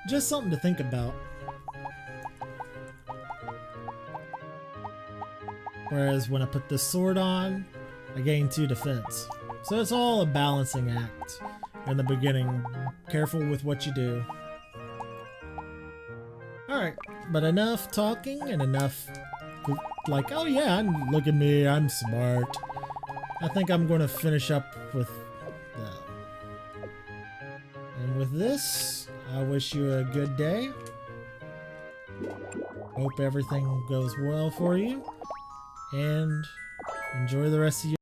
Speaker 1: Just something to think about. Whereas when I put this sword on, I gain 2 defense. So it's all a balancing act in the beginning. Careful with what you do. Alright, but enough talking and enough like, oh yeah, look at me, I'm smart. I think I'm going to finish up with that. And with this, I wish you a good day. Hope everything goes well for you. And enjoy the rest of your